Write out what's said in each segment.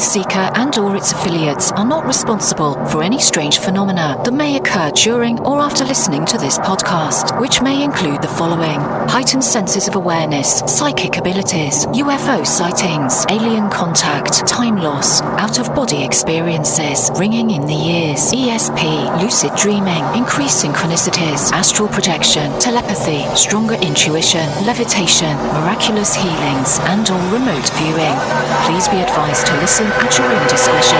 TruthSeekah and or its affiliates are not responsible for any strange phenomena that may occur during or after listening to this podcast, which may include the following: heightened senses of awareness, psychic abilities, UFO sightings, alien contact, time loss, out-of-body experiences, ringing in the ears, ESP, lucid dreaming, increased synchronicities, astral projection, telepathy, stronger intuition, levitation, miraculous healings, and or remote viewing. Please be advised to listen at your own discretion.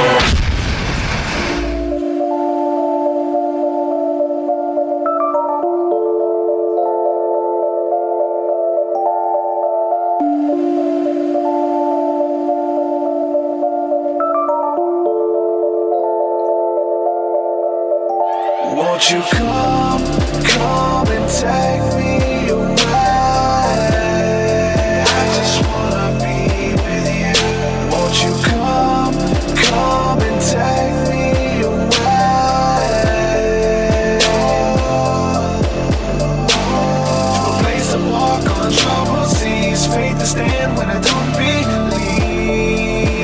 Won't you come and take me away? I just wanna be with you. Won't you come and take me away? To a place to walk on troubled seas, faith to stand when I don't believe.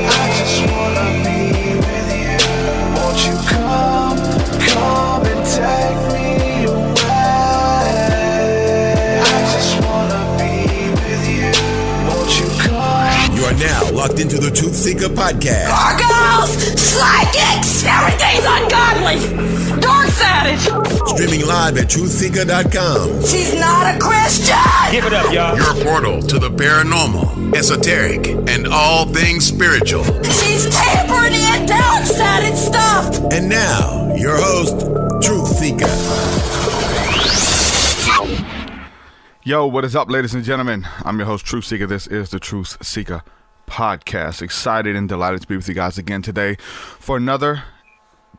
I just wanna be with you. Won't you come and take me away? I just wanna be with you. Won't you come? You are now locked into the TruthSeekah Podcast. Gargoyles! Psychics! Everything's ungodly! Dark savage! Streaming live at TruthSeekah.com. She's not a Christian! Give it up, y'all. Your portal to the paranormal, esoteric, and all things spiritual. She's tampering in dark-sided stuff! And now, your host, TruthSeekah. Yo, what is up, ladies and gentlemen? I'm your host, TruthSeekah. This is the TruthSeekah Podcast. Excited and delighted to be with you guys again today for another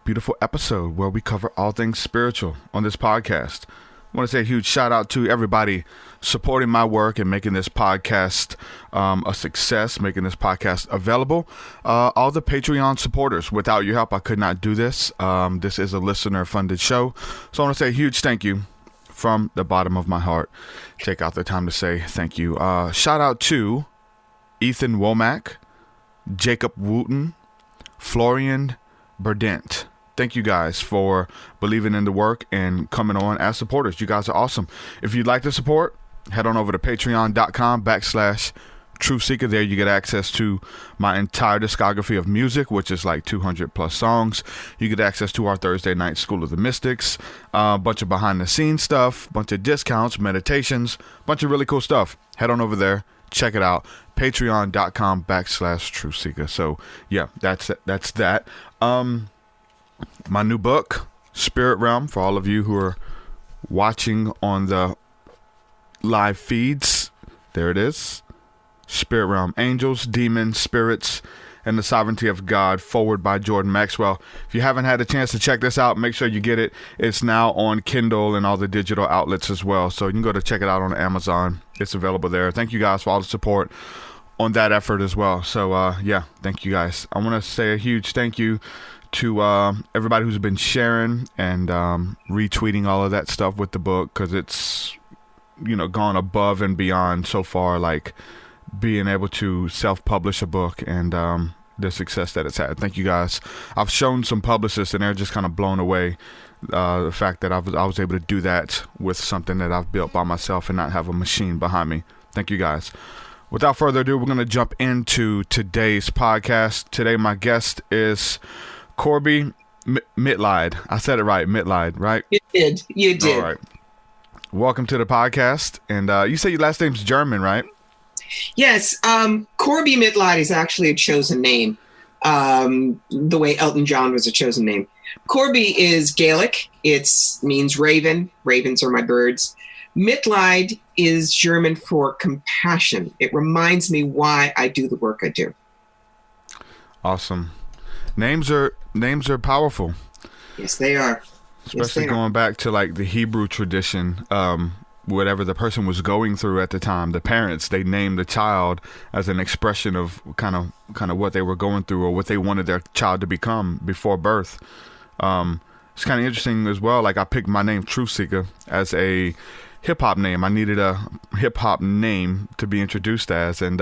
beautiful episode where we cover all things spiritual on this podcast. I want to say a huge shout out to everybody supporting my work and making this podcast a success, making this podcast available. All the Patreon supporters. Without your help, I could not do this. This is a listener-funded show. So I want to say a huge thank you from the bottom of my heart. Take out the time to say thank you. Shout out to Ethan Womack, Jacob Wooten, Florian Burdent. Thank you guys for believing in the work and coming on as supporters. You guys are awesome. If you'd like to support, head on over to patreon.com/TruthSeekah. There you get access to my entire discography of music, which is like 200 plus songs. You get access to our Thursday night School of the Mystics, a bunch of behind the scenes stuff, bunch of discounts, meditations, bunch of really cool stuff. Head on over there. Check it out. Patreon.com/TruthSeekah. So yeah, that's that. My new book, Spirit Realm, for all of you who are watching on the live feeds. There it is. Spirit Realm, Angels, Demons, Spirits, and the Sovereignty of God, Foreword by Jordan Maxwell. If you haven't had a chance to check this out, make sure you get it. It's now on Kindle and all the digital outlets as well. So you can go to check it out on Amazon. It's available there. Thank you guys for all the support on that effort as well. So yeah, thank you guys. I want to say a huge thank you to everybody who's been sharing and retweeting all of that stuff with the book, because it's, you know, gone above and beyond so far, like being able to self-publish a book and the success that it's had. Thank you guys. I've shown some publicists and they're just kind of blown away, the fact that I was able to do that with something that I've built by myself and not have a machine behind me. Thank you guys. Without further ado, we're going to jump into today's podcast. Today my guest is Corbie Mitleid. I said it right, Mitleid, right? You did. All right. Welcome to the podcast. And you say your last name's German, right? Yes. Corbie Mitleid is actually a chosen name, the way Elton John was a chosen name. Corbie is Gaelic. It means raven. Ravens are my birds. Mitleid is German for compassion. It reminds me why I do the work I do. Awesome. Names are powerful. Yes, they are. Especially going back to like the Hebrew tradition, whatever the person was going through at the time, the parents, they named the child as an expression of kind of what they were going through or what they wanted their child to become before birth. It's kind of interesting as well. Like I picked my name TruthSeekah as a hip hop name. I needed a hip hop name to be introduced as, and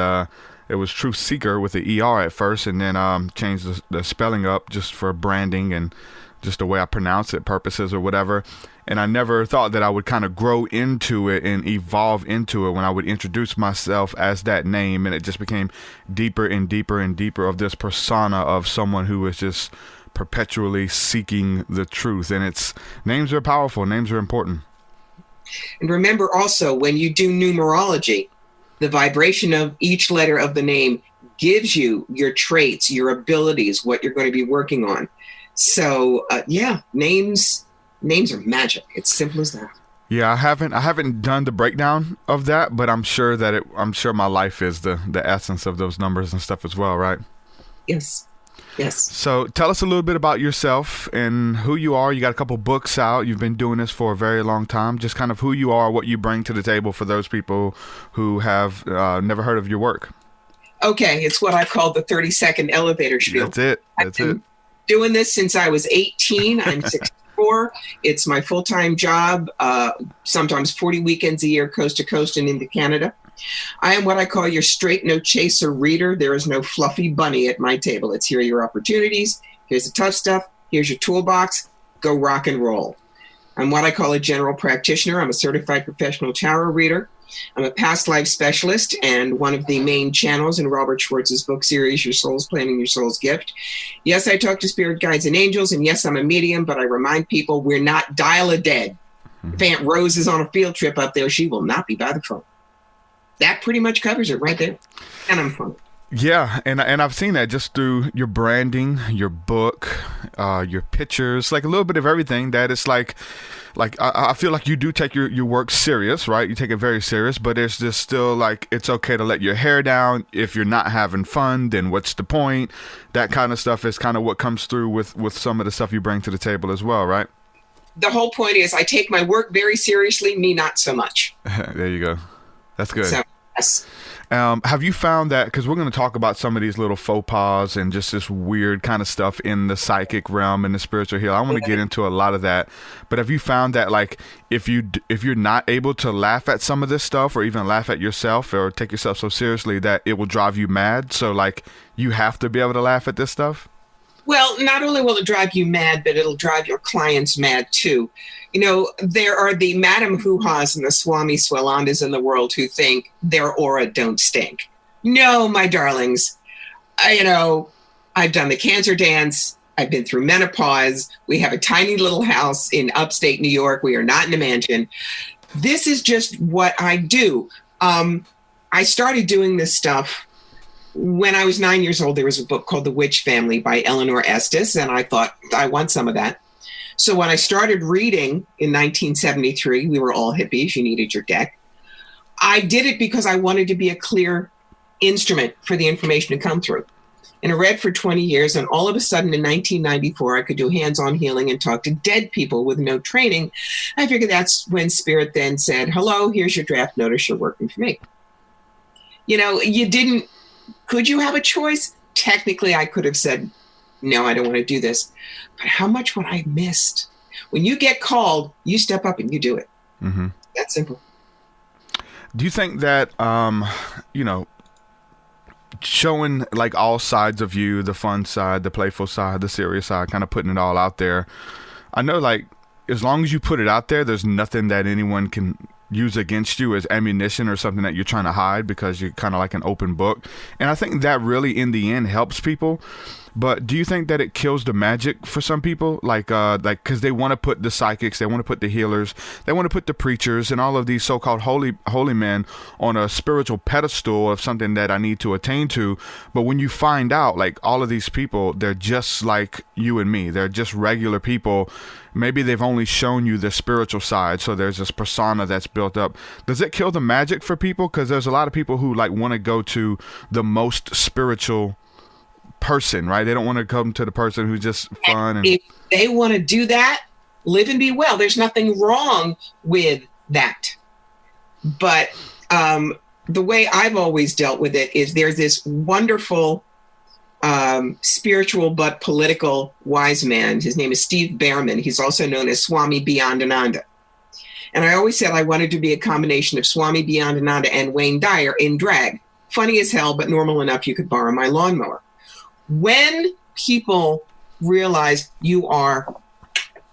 it was TruthSeekah with the ER at first, and then changed the spelling up just for branding and just the way I pronounce it purposes or whatever. And I never thought that I would kind of grow into it and evolve into it when I would introduce myself as that name. And it just became deeper and deeper and deeper of this persona of someone who is just perpetually seeking the truth. And names are powerful. Names are important. And remember also, when you do numerology, the vibration of each letter of the name gives you your traits, your abilities, what you're going to be working on. So, names are magic. It's simple as that. Yeah, I haven't done the breakdown of that, but I'm sure my life is the essence of those numbers and stuff as well, right? Yes. So tell us a little bit about yourself and who you are. You got a couple books out. You've been doing this for a very long time. Just kind of who you are, what you bring to the table for those people who have never heard of your work. Okay, it's what I call the 30-second elevator spiel. That's it. I've been doing this since I was 18. I'm 64. It's my full-time job, sometimes 40 weekends a year, coast to coast and into Canada. I am what I call your straight, no chaser reader. There is no fluffy bunny at my table. It's here are your opportunities. Here's the tough stuff. Here's your toolbox. Go rock and roll. I'm what I call a general practitioner. I'm a certified professional tarot reader. I'm a past life specialist and one of the main channels in Robert Schwartz's book series, Your Soul's Plan and Your Soul's Gift. Yes, I talk to spirit guides and angels, and yes, I'm a medium, but I remind people we're not dial-a-dead. If Aunt Rose is on a field trip up there, she will not be by the phone. That pretty much covers it right there. And I'm fun. Yeah, and I've seen that just through your branding, your book, your pictures, like a little bit of everything. That it's like I feel like you do take your work serious, right? You take it very serious, but it's just still like it's okay to let your hair down. If you're not having fun, then what's the point? That kind of stuff is kind of what comes through with some of the stuff you bring to the table as well, right? The whole point is I take my work very seriously, me not so much. There you go. That's good. So, yes. Have you found that, because we're going to talk about some of these little faux pas and just this weird kind of stuff in the psychic realm and the spiritual healing. I want to get into a lot of that. But have you found that, like, if you're not able to laugh at some of this stuff or even laugh at yourself or take yourself so seriously that it will drive you mad? So, like, you have to be able to laugh at this stuff? Well, not only will it drive you mad, but it'll drive your clients mad too. You know, there are the Madame Hoo-Ha's and the Swami Swalandas in the world who think their aura don't stink. No, my darlings. I've done the cancer dance. I've been through menopause. We have a tiny little house in upstate New York. We are not in a mansion. This is just what I do. I started doing this stuff when I was 9 years old. There was a book called The Witch Family by Eleanor Estes, and I thought, I want some of that. So when I started reading in 1973, we were all hippies, you needed your deck. I did it because I wanted to be a clear instrument for the information to come through. And I read for 20 years, and all of a sudden in 1994, I could do hands-on healing and talk to dead people with no training. I figured that's when Spirit then said, hello, here's your draft notice, you're working for me. You know, could you have a choice? Technically, I could have said, no, I don't want to do this. But how much would I have missed? When you get called, you step up and you do it. Mm-hmm. That's simple. Do you think that, showing like all sides of you, the fun side, the playful side, the serious side, kind of putting it all out there, I know like as long as you put it out there, there's nothing that anyone can use against you as ammunition or something that you're trying to hide because you're kind of like an open book. And I think that really in the end helps people. But do you think that it kills the magic for some people? Like, because they want to put the psychics, they want to put the healers, they want to put the preachers and all of these so-called holy men on a spiritual pedestal of something that I need to attain to. But when you find out, like, all of these people, they're just like you and me. They're just regular people. Maybe they've only shown you the spiritual side, so there's this persona that's built up. Does it kill the magic for people? Because there's a lot of people who like want to go to the most person, right? They don't want to come to the person who's just fun. And if they want to do that, live and be well. There's nothing wrong with that. But the way I've always dealt with it is there's this wonderful spiritual but political wise man. His name is Steve Behrman. He's also known as Swami Beyondananda. And I always said I wanted to be a combination of Swami Beyondananda and Wayne Dyer in drag. funny as hell, but normal enough you could borrow my lawnmower. When people realize you are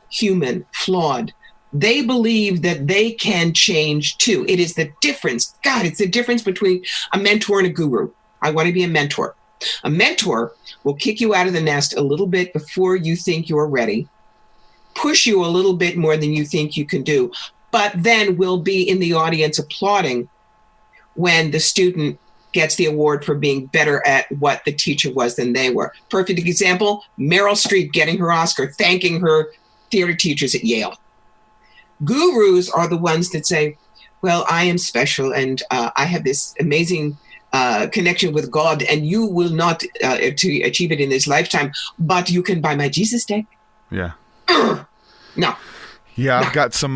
human, flawed, they believe that they can change too. It is the difference. God, it's the difference between a mentor and a guru. I want to be a mentor. A mentor will kick you out of the nest a little bit before you think you're ready, push you a little bit more than you think you can do, but then will be in the audience applauding when the student gets the award for being better at what the teacher was than they were. Perfect example, Meryl Streep getting her Oscar, thanking her theater teachers at Yale. Gurus are the ones that say, well, I am special and I have this amazing connection with God, and you will not to achieve it in this lifetime, but you can buy my Jesus deck. Yeah. No. Yeah, I've got some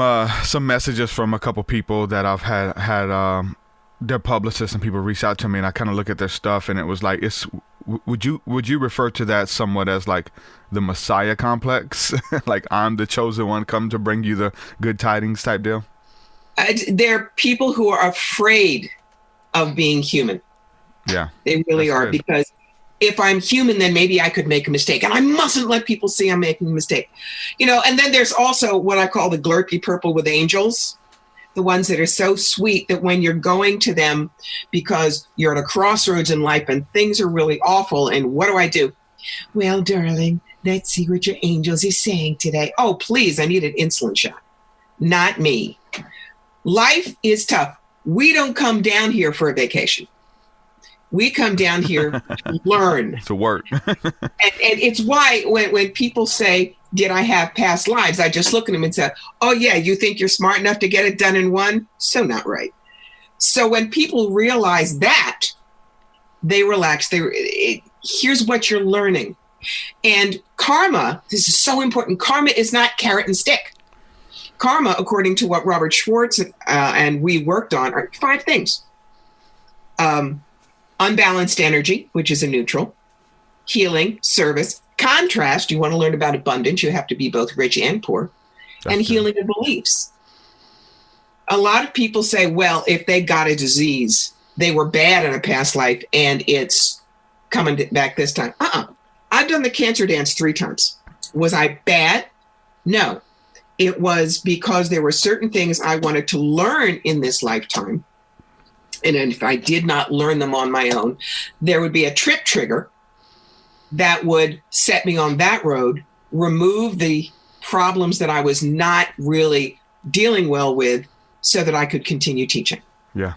messages from a couple people that I've had their publicists and people reach out to me, and I kind of look at their stuff, and it was like, would you refer to that somewhat as like the Messiah complex? Like, I'm the chosen one, come to bring you the good tidings type deal? They're people who are afraid of being human. Yeah. They really are, good. because if I'm human, then maybe I could make a mistake, and I mustn't let people see I'm making a mistake. And then there's also what I call the glurpy purple with angels, the ones that are so sweet that when you're going to them because you're at a crossroads in life and things are really awful, and what do I do? Well, darling, let's see what your angels is saying today. Oh, please, I need an insulin shot. Not me. Life is tough. We don't come down here for a vacation. We come down here to learn. To work. and it's why when people say, did I have past lives? I just look at them and say, oh, yeah, you think you're smart enough to get it done in one? So not right. So when people realize that, they relax. Here's what you're learning. And karma, this is so important. Karma is not carrot and stick. Karma, according to what Robert Schwartz and we worked on, are 5 things. Unbalanced energy, which is a neutral. Healing, service. Contrast, you want to learn about abundance, you have to be both rich and poor. That's and healing of beliefs. A lot of people say, well, if they got a disease, they were bad in a past life and it's coming back this time. I've done the cancer dance 3 times. Was I bad? No. It was because there were certain things I wanted to learn in this lifetime. And if I did not learn them on my own, there would be a trip trigger that would set me on that road, remove the problems that I was not really dealing well with so that I could continue teaching. Yeah.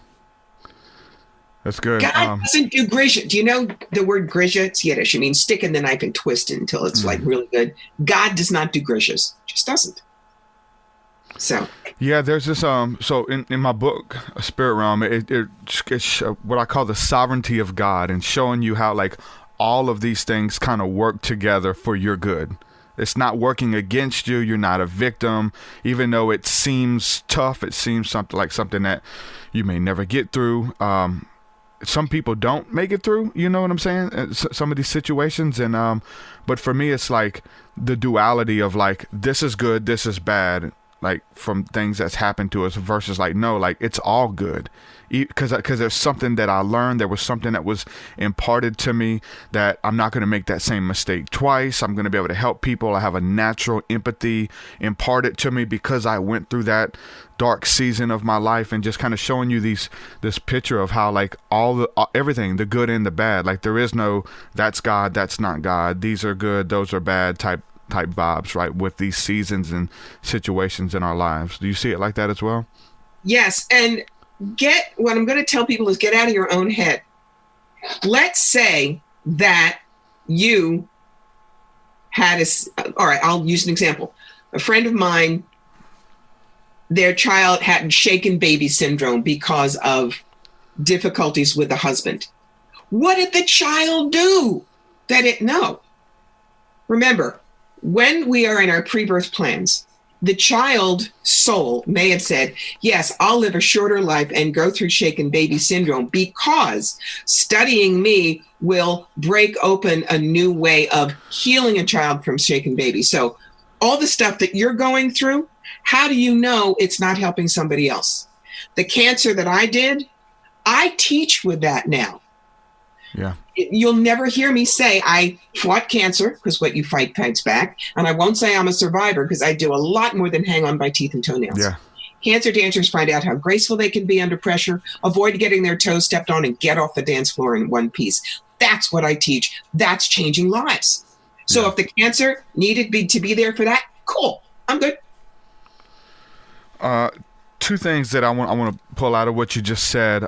That's good. God doesn't do grisha. Do you know the word grisha? It's Yiddish. It means sticking the knife and twisting until it's like really good. God does not do grishas. Just doesn't. So yeah, there's this so in my book Spirit Realm, it's what I call the sovereignty of God, and showing you how like all of these things kind of work together for your good. It's not working against you. You're not a victim, even though it seems tough. It seems something that you may never get through. Some people don't make it through, you know what I'm saying? Some of these situations. And but for me, it's like the duality of like, this is good, this is bad, like from things that's happened to us, versus like, no, like it's all good. Because there's something that I learned. There was something that was imparted to me that I'm not going to make that same mistake twice. I'm going to be able to help people. I have a natural empathy imparted to me because I went through that dark season of my life, and just kind of showing you this picture of how like everything, the good and the bad, like there is no that's God, that's not God, these are good, those are bad type vibes, right? With these seasons and situations in our lives. Do you see it like that as well? Yes. And what I'm going to tell people is get out of your own head. Let's say that you had all right, I'll use an example. A friend of mine, their child had shaken baby syndrome because of difficulties with the husband. What did the child do? No. Remember, when we are in our pre-birth plans, the child soul may have said, yes, I'll live a shorter life and go through shaken baby syndrome because studying me will break open a new way of healing a child from shaken baby. So all the stuff that you're going through, how do you know it's not helping somebody else? The cancer that I did, I teach with that now. Yeah. You'll never hear me say I fought cancer, because what you fight fights back. And I won't say I'm a survivor, because I do a lot more than hang on by teeth and toenails. Yeah. Cancer dancers find out how graceful they can be under pressure, avoid getting their toes stepped on, and get off the dance floor in one piece. That's what I teach. That's changing lives. So if the cancer needed to be there for that, cool. I'm good. Two things that I want to pull out of what you just said.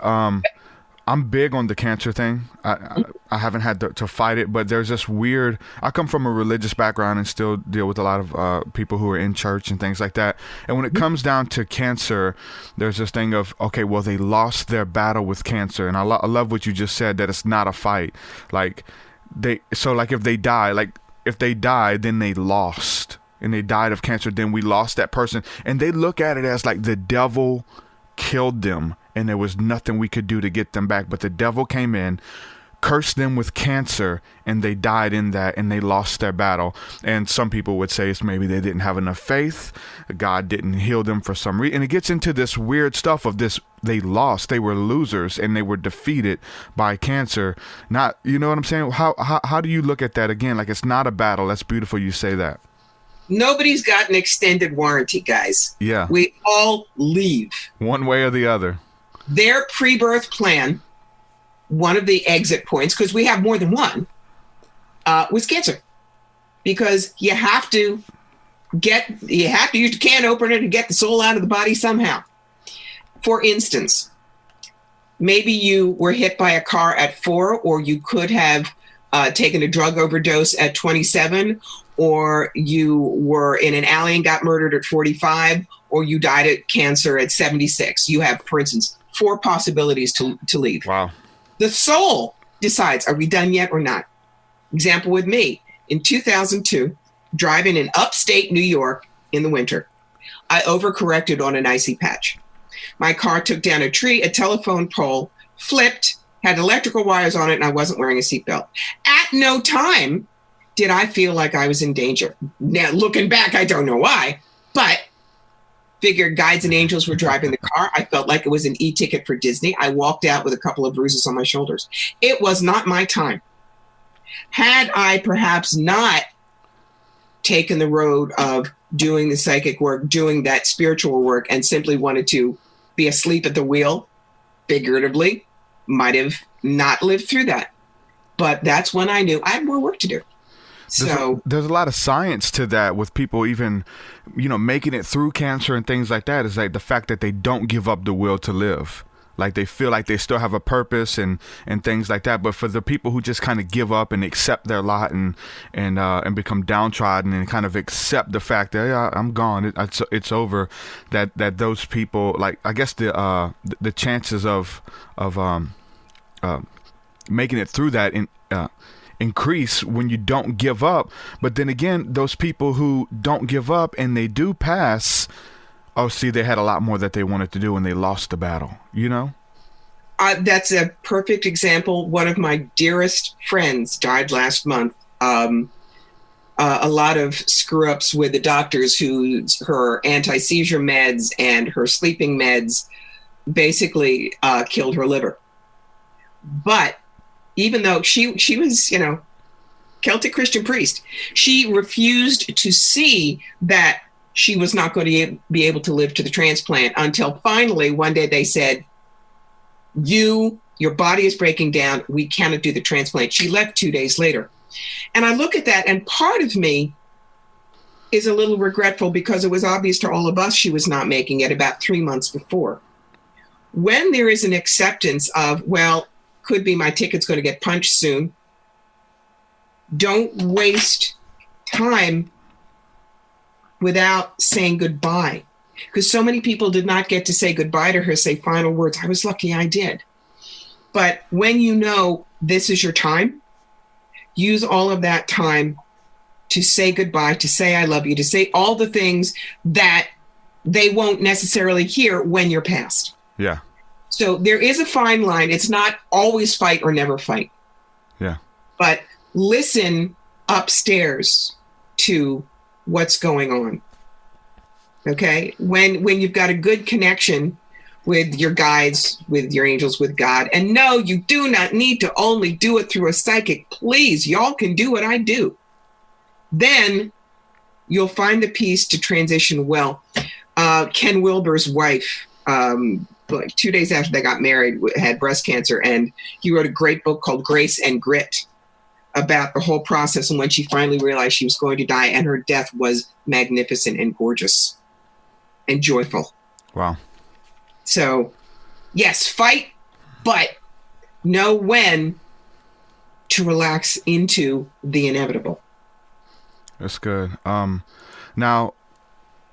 I'm big on the cancer thing. I haven't had to fight it, but there's this weird. I come from a religious background and still deal with a lot of people who are in church and things like that. And when it comes down to cancer, there's this thing of, okay, well, they lost their battle with cancer, and I love what you just said, that it's not a fight. Like if they die, then they lost, and they died of cancer, then we lost that person, and they look at it as like the devil killed them. And there was nothing we could do to get them back. But the devil came in, cursed them with cancer, and they died in that, and they lost their battle. And some people would say it's maybe they didn't have enough faith. God didn't heal them for some reason. And it gets into this weird stuff of this, they lost. They were losers, and they were defeated by cancer. Not, you know what I'm saying? How do you look at that again? Like, it's not a battle. That's beautiful you say that. Nobody's got an extended warranty, guys. Yeah. We all leave. One way or the other. Their pre-birth plan, one of the exit points, because we have more than one, was cancer. Because you have to use the can opener to get the soul out of the body somehow. For instance, maybe you were hit by a car at 4, or you could have taken a drug overdose at 27, or you were in an alley and got murdered at 45, or you died of cancer at 76. You have, for instance, 4 possibilities to leave. Wow. The soul decides, are we done yet or not? Example with me, in 2002, driving in upstate New York in the winter, I overcorrected on an icy patch. My car took down a tree, a telephone pole, flipped, had electrical wires on it, and I wasn't wearing a seatbelt. At no time did I feel like I was in danger. Now, looking back, I don't know why, but figured guides and angels were driving the car. I felt like it was an e-ticket for Disney. I walked out with a couple of bruises on my shoulders. It was not my time. Had I perhaps not taken the road of doing the psychic work, doing that spiritual work, and simply wanted to be asleep at the wheel, figuratively, might have not lived through that. But that's when I knew I had more work to do. So there's a lot of science to that, with people even, making it through cancer and things like that. Is like the fact that they don't give up the will to live. Like they feel like they still have a purpose and things like that. But for the people who just kind of give up and accept their lot and become downtrodden and kind of accept the fact that, yeah, I'm gone, it's over, that those people, like, I guess the chances of making it through that increase when you don't give up. But then again, those people who don't give up and they do pass, they had a lot more that they wanted to do and they lost the battle, That's a perfect example. One of my dearest friends died last month. A lot of screw ups with the doctors, her anti-seizure meds and her sleeping meds basically killed her liver. But even though she was, Celtic Christian priest, she refused to see that she was not going to be able to live to the transplant until finally one day they said, your body is breaking down. We cannot do the transplant. She left 2 days later. And I look at that, and part of me is a little regretful because it was obvious to all of us she was not making it about 3 months before. When there is an acceptance of, well, could be my ticket's going to get punched soon, don't waste time without saying goodbye. Because so many people did not get to say goodbye to her, say final words. I was lucky I did. But when you know this is your time, use all of that time to say goodbye, to say I love you, to say all the things that they won't necessarily hear when you're past. Yeah. So there is a fine line. It's not always fight or never fight. Yeah. But listen upstairs to what's going on. Okay? When you've got a good connection with your guides, with your angels, with God. And no, you do not need to only do it through a psychic. Please, y'all can do what I do. Then you'll find the peace to transition well. Ken Wilber's wife, like 2 days after they got married, had breast cancer, and he wrote a great book called Grace and Grit about the whole process and when she finally realized she was going to die, and her death was magnificent and gorgeous and joyful. Wow. So, yes, fight, but know when to relax into the inevitable. That's good. Now,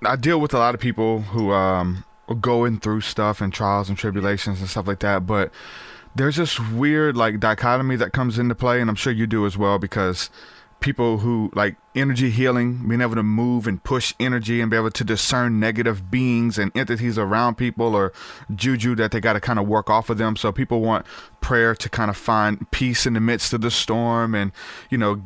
I deal with a lot of people who are going through stuff and trials and tribulations and stuff like that, but there's this weird like dichotomy that comes into play, and I'm sure you do as well, because people who like energy healing, being able to move and push energy and be able to discern negative beings and entities around people, or juju that they got to kind of work off of them. So people want prayer to kind of find peace in the midst of the storm, and, you know,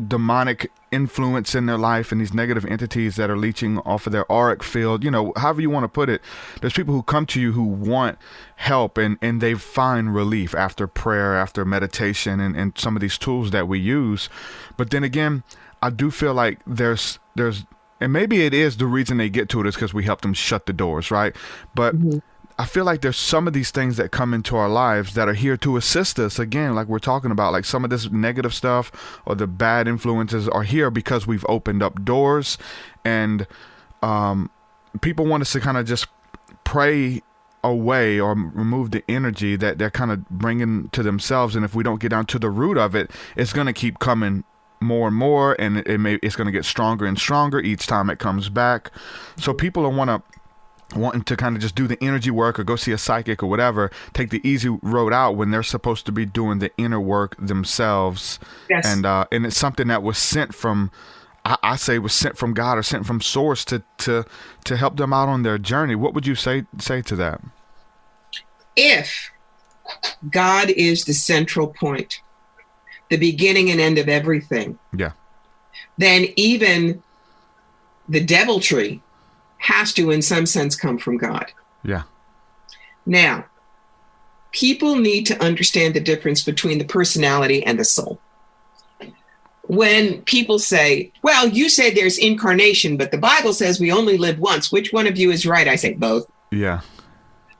demonic influence in their life and these negative entities that are leeching off of their auric field, you know, however you want to put it. There's people who come to you who want help, and they find relief after prayer, after meditation, and some of these tools that we use. But then again, I do feel like there's, and maybe it is the reason they get to it is because we help them shut the doors, right? But I feel like there's some of these things that come into our lives that are here to assist us. Again, like we're talking about, like some of this negative stuff or the bad influences are here because we've opened up doors, and people want us to kind of just pray away or remove the energy that they're kind of bringing to themselves. And if we don't get down to the root of it, it's going to keep coming more and more, and it's going to get stronger and stronger each time it comes back. So people are wanting to kind of just do the energy work or go see a psychic or whatever, take the easy road out when they're supposed to be doing the inner work themselves. Yes. And it's something that was sent from, I say was sent from God or sent from source to help them out on their journey. What would you say to that? If God is the central point, the beginning and end of everything, then even the deviltry has to, in some sense, come from God. Yeah. Now, people need to understand the difference between the personality and the soul. When people say, well, you say there's incarnation, but the Bible says we only live once. Which one of you is right? I say both. Yeah.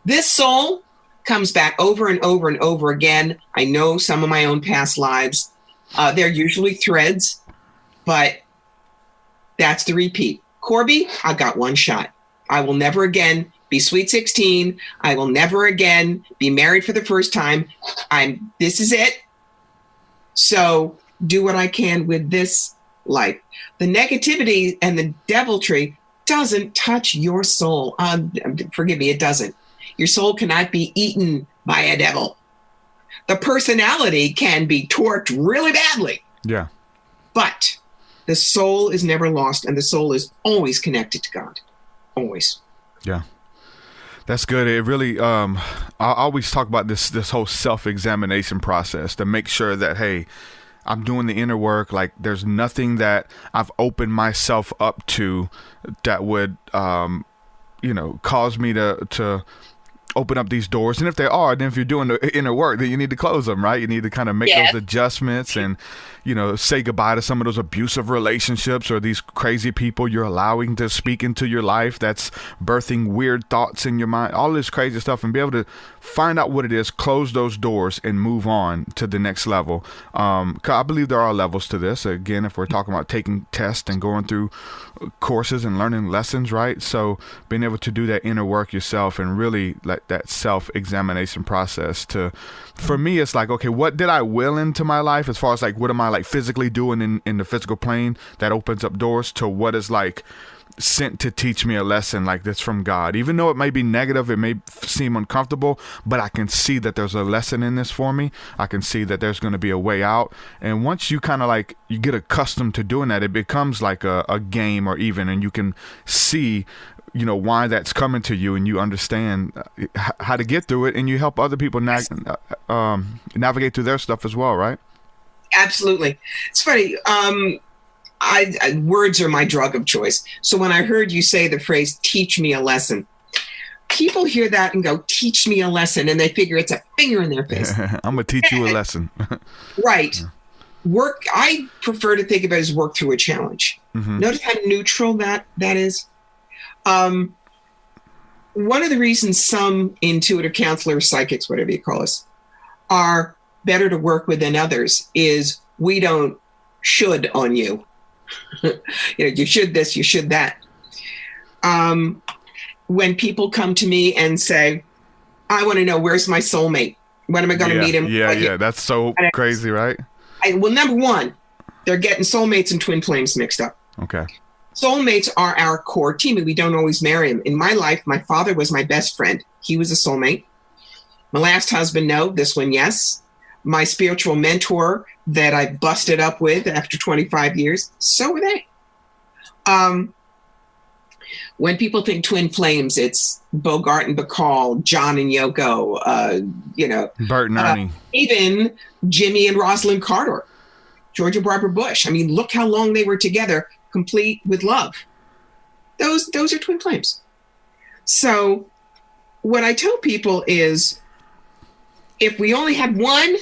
This soul comes back over and over and over again. I know some of my own past lives. They're usually threads, but that's the repeat. Corbie, I got one shot. I will never again be sweet 16. I will never again be married for the first time. This is it. So do what I can with this life. The negativity and the deviltry doesn't touch your soul. Forgive me, it doesn't. Your soul cannot be eaten by a devil. The personality can be torqued really badly. Yeah. But the soul is never lost, and the soul is always connected to God. Always. Yeah. That's good. It really, I always talk about this whole self-examination process to make sure that, hey, I'm doing the inner work. Like there's nothing that I've opened myself up to that would, cause me to open up these doors. And if they are, then if you're doing the inner work, then you need to close them, right? You need to kind of make those adjustments and, say goodbye to some of those abusive relationships or these crazy people you're allowing to speak into your life that's birthing weird thoughts in your mind, all this crazy stuff, and be able to find out what it is, close those doors, and move on to the next level. 'Cause I believe there are levels to this. Again, if we're talking about taking tests and going through courses and learning lessons, right? So being able to do that inner work yourself and really let that self-examination process for me, it's like, okay, what did I will into my life as far as like, what am I like physically doing in the physical plane that opens up doors to what is like sent to teach me a lesson like this from God. Even though it may be negative, it may seem uncomfortable, but I can see that there's a lesson in this for me. I can see that there's going to be a way out. And once you kind of like, you get accustomed to doing that, it becomes like a game or even, and you can see why that's coming to you, and you understand how to get through it, and you help other people navigate through their stuff as well, right? Absolutely. It's funny. Words are my drug of choice. So when I heard you say the phrase, teach me a lesson, people hear that and go, teach me a lesson. And they figure it's a finger in their face. I'm going to teach you a lesson. Right. Work. I prefer to think about it as work through a challenge. Mm-hmm. Notice how neutral that is. One of the reasons some intuitive counselors, psychics, whatever you call us, are better to work with than others is we don't should on you. You should this, you should that. When people come to me and say, I want to know, where's my soulmate? When am I going to meet him? Yeah. That's so crazy, right? Well, number one, they're getting soulmates and twin flames mixed up. Okay. Soulmates are our core team, and we don't always marry them. In my life, my father was my best friend. He was a soulmate. My last husband, no. This one, yes. My spiritual mentor that I busted up with after 25 years, so were they. When people think twin flames, it's Bogart and Bacall, John and Yoko, Bert and Ernie. Even Jimmy and Rosalind Carter, George and Barbara Bush. I mean, look how long they were together, complete with love. Those are twin flames. So what I tell people is, if we only had one,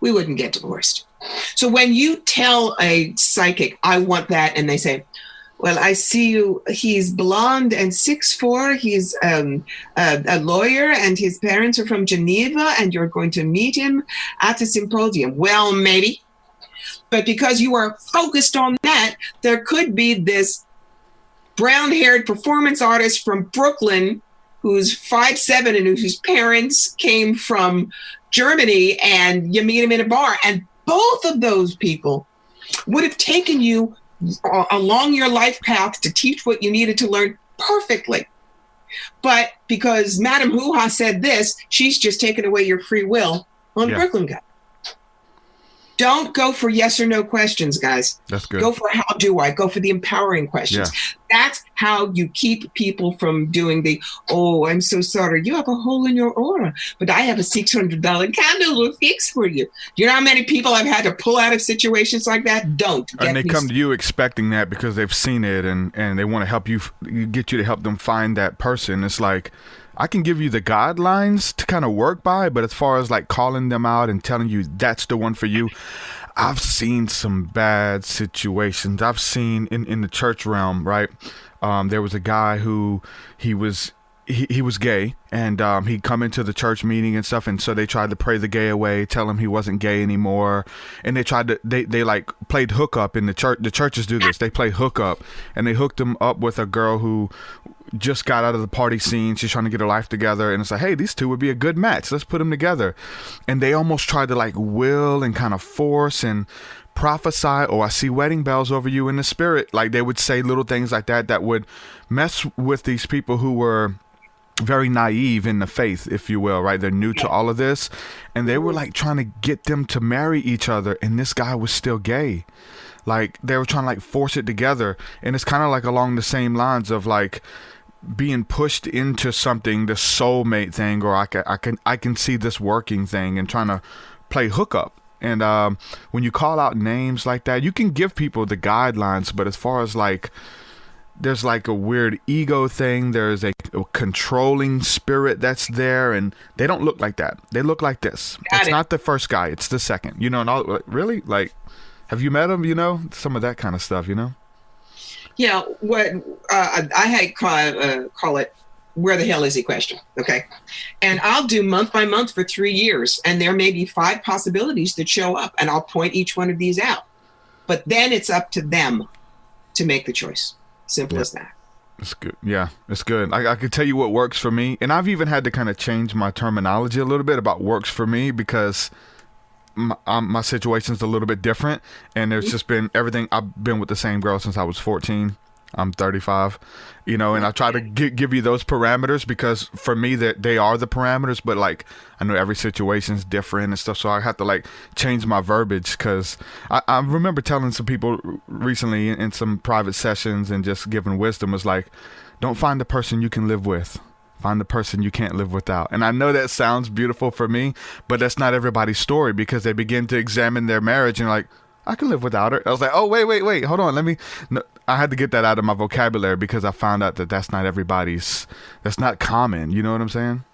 we wouldn't get divorced. So when you tell a psychic, I want that, and they say, well, I see you, he's blonde and 6'4", he's a lawyer, and his parents are from Geneva, and you're going to meet him at a symposium. Well, maybe. But because you are focused on that, there could be this brown-haired performance artist from Brooklyn who's 5'7" and whose parents came from Germany, and you meet him in a bar. And both of those people would have taken you along your life path to teach what you needed to learn perfectly. But because Madame Hoo-Ha said this, she's just taken away your free will on the Brooklyn guy. Don't go for yes or no questions, guys. That's good. Go for how do I? Go for the empowering questions. Yeah. That's how you keep people from doing the, oh, I'm so sorry, you have a hole in your aura, but I have a $600 candle will fix for you. Do you know how many people I've had to pull out of situations like that? Don't. And they come to you expecting that because they've seen it and they want to help you, get you to help them find that person. It's like, I can give you the guidelines to kind of work by, but as far as like calling them out and telling you that's the one for you, I've seen some bad situations. I've seen in the church realm, right? There was a guy who he was gay, and he'd come into the church meeting and stuff, and so they tried to pray the gay away, tell him he wasn't gay anymore, and they tried to they like played hookup in the church. The churches do this. They play hookup, and they hooked him up with a girl who just got out of the party scene. She's trying to get her life together, and it's like, hey, these two would be a good match. Let's put them together. And they almost tried to like will and kind of force and prophesy, I see wedding bells over you in the spirit. Like they would say little things like that would mess with these people who were very naive in the faith, if you will, right? They're new to all of this, and they were like trying to get them to marry each other, and this guy was still gay. Like they were trying to like force it together, and it's kind of like along the same lines of like being pushed into something, the soulmate thing, or I can see this working thing, and trying to play hookup. And when you call out names like that, you can give people the guidelines, but as far as like, there's like a weird ego thing, there's a controlling spirit that's there, and they don't look like that. They look like this. It's not the first guy, it's the second. You know, and all, really? Like, have you met him? You know, some of that kind of stuff, you know? Yeah, what I had call it, where the hell is he question, okay? And I'll do month by month for 3 years, and there may be 5 possibilities that show up, and I'll point each one of these out. But then it's up to them to make the choice. Simple as that. It's good. Yeah, it's good. I can tell you what works for me, and I've even had to kind of change my terminology a little bit about works for me, because my situation's a little bit different, and there's just been everything. I've been with the same girl since I was 14. I'm 35, you know, and I try to give you those parameters, because for me that they are the parameters, but like I know every situation's different and stuff, so I have to like change my verbiage, because I remember telling some people recently in some private sessions and just giving wisdom, was like, don't find the person you can live with. Find the person you can't live without. And I know that sounds beautiful for me, but that's not everybody's story, because they begin to examine their marriage and like, I can live without her. I was like, oh, wait, hold on. I had to get that out of my vocabulary because I found out that that's not common. You know what I'm saying?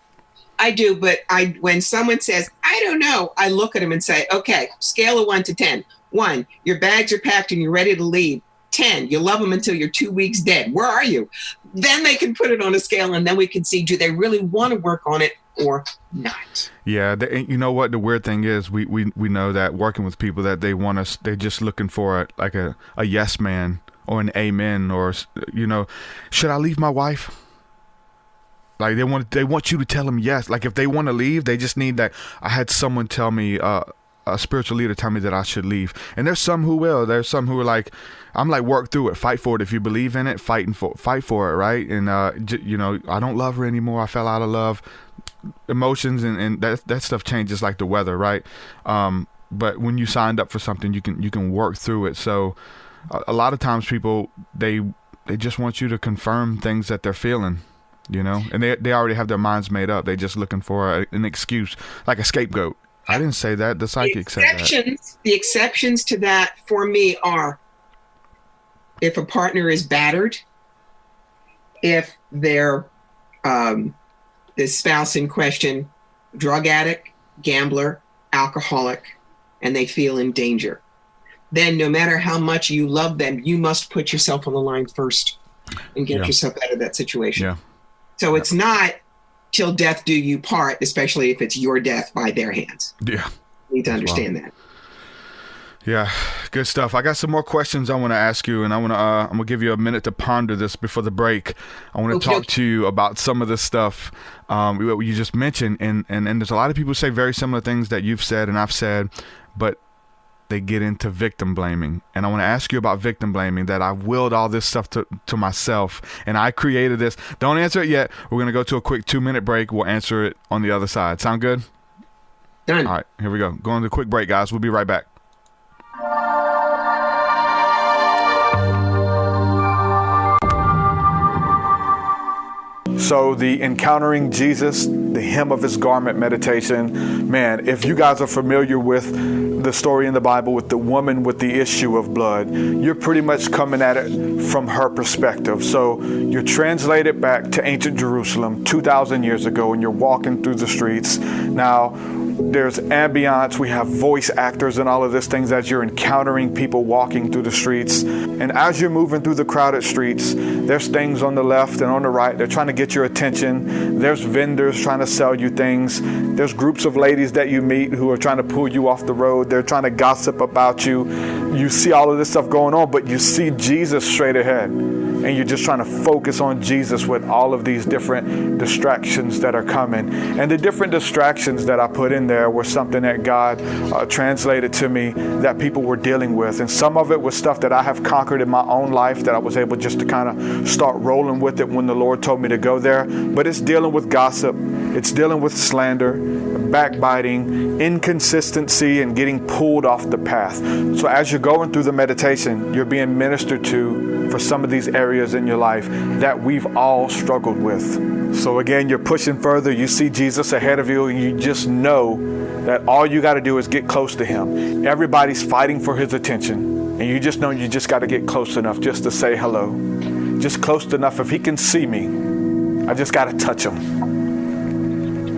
I do, but when someone says, I don't know, I look at them and say, okay, scale of 1 to 10. 1, your bags are packed and you're ready to leave. 10, you love them until you're 2 weeks dead. Where are you? Then they can put it on a scale, and then we can see, do they really want to work on it or not? Yeah, you know what the weird thing is, we know that working with people that they're just looking for a yes man or an amen, or should I leave my wife? Like they want you to tell them yes. Like if they want to leave, they just need that. I had someone tell me, a spiritual leader tell me that I should leave. And there's some who will. There's some who are like, I'm like, work through it, fight for it. If you believe in it, fight for it, right? And I don't love her anymore. I fell out of love. Emotions and that stuff changes like the weather, right? But when you signed up for something, you can work through it. So a lot of times people they just want you to confirm things that they're feeling. And they already have their minds made up. They're just looking for an excuse, like a scapegoat. I didn't say that. The psychic said that. The exceptions to that for me are if a partner is battered, if they're the spouse in question, drug addict, gambler, alcoholic, and they feel in danger. Then no matter how much you love them, you must put yourself on the line first and get yourself out of that situation. Yeah. So it's not till death do you part, especially if it's your death by their hands. Yeah. You need to understand that. Yeah, good stuff. I got some more questions I want to ask you, and I'm gonna give you a minute to ponder this before the break. I want to talk to you about some of this stuff you just mentioned, and there's a lot of people who say very similar things that you've said and I've said, but they get into victim blaming. And I want to ask you about victim blaming, that I willed all this stuff to myself and I created this. Don't answer it yet. We're going to go to a quick 2-minute break. We'll answer it on the other side. Sound good? Done. All right, here we go. Going to a quick break, guys. We'll be right back. So the Encountering Jesus, the Hem of His Garment meditation, man, if you guys are familiar with the story in the Bible with the woman with the issue of blood, you're pretty much coming at it from her perspective. So you're translated back to ancient Jerusalem 2,000 years ago, and you're walking through the streets. Now, there's ambiance, we have voice actors and all of these things as you're encountering people walking through the streets. And as you're moving through the crowded streets, there's things on the left and on the right. They're trying to get your attention. There's vendors trying to sell you things. There's groups of ladies that you meet who are trying to pull you off the road. They're trying to gossip about you. You see all of this stuff going on, but you see Jesus straight ahead. And you're just trying to focus on Jesus with all of these different distractions that are coming. And the different distractions that I put in there were something that God translated to me that people were dealing with. And some of it was stuff that I have conquered in my own life that I was able just to kind of start rolling with it when the Lord told me to go there. But it's dealing with gossip. It's dealing with slander, backbiting, inconsistency, and getting pulled off the path. So as you're going through the meditation, you're being ministered to for some of these areas in your life that we've all struggled with. So again, you're pushing further. You see Jesus ahead of you, and you just know that all you got to do is get close to Him. Everybody's fighting for His attention, and you just know you just got to get close enough just to say hello. Just close enough. If He can see me, I just got to touch Him.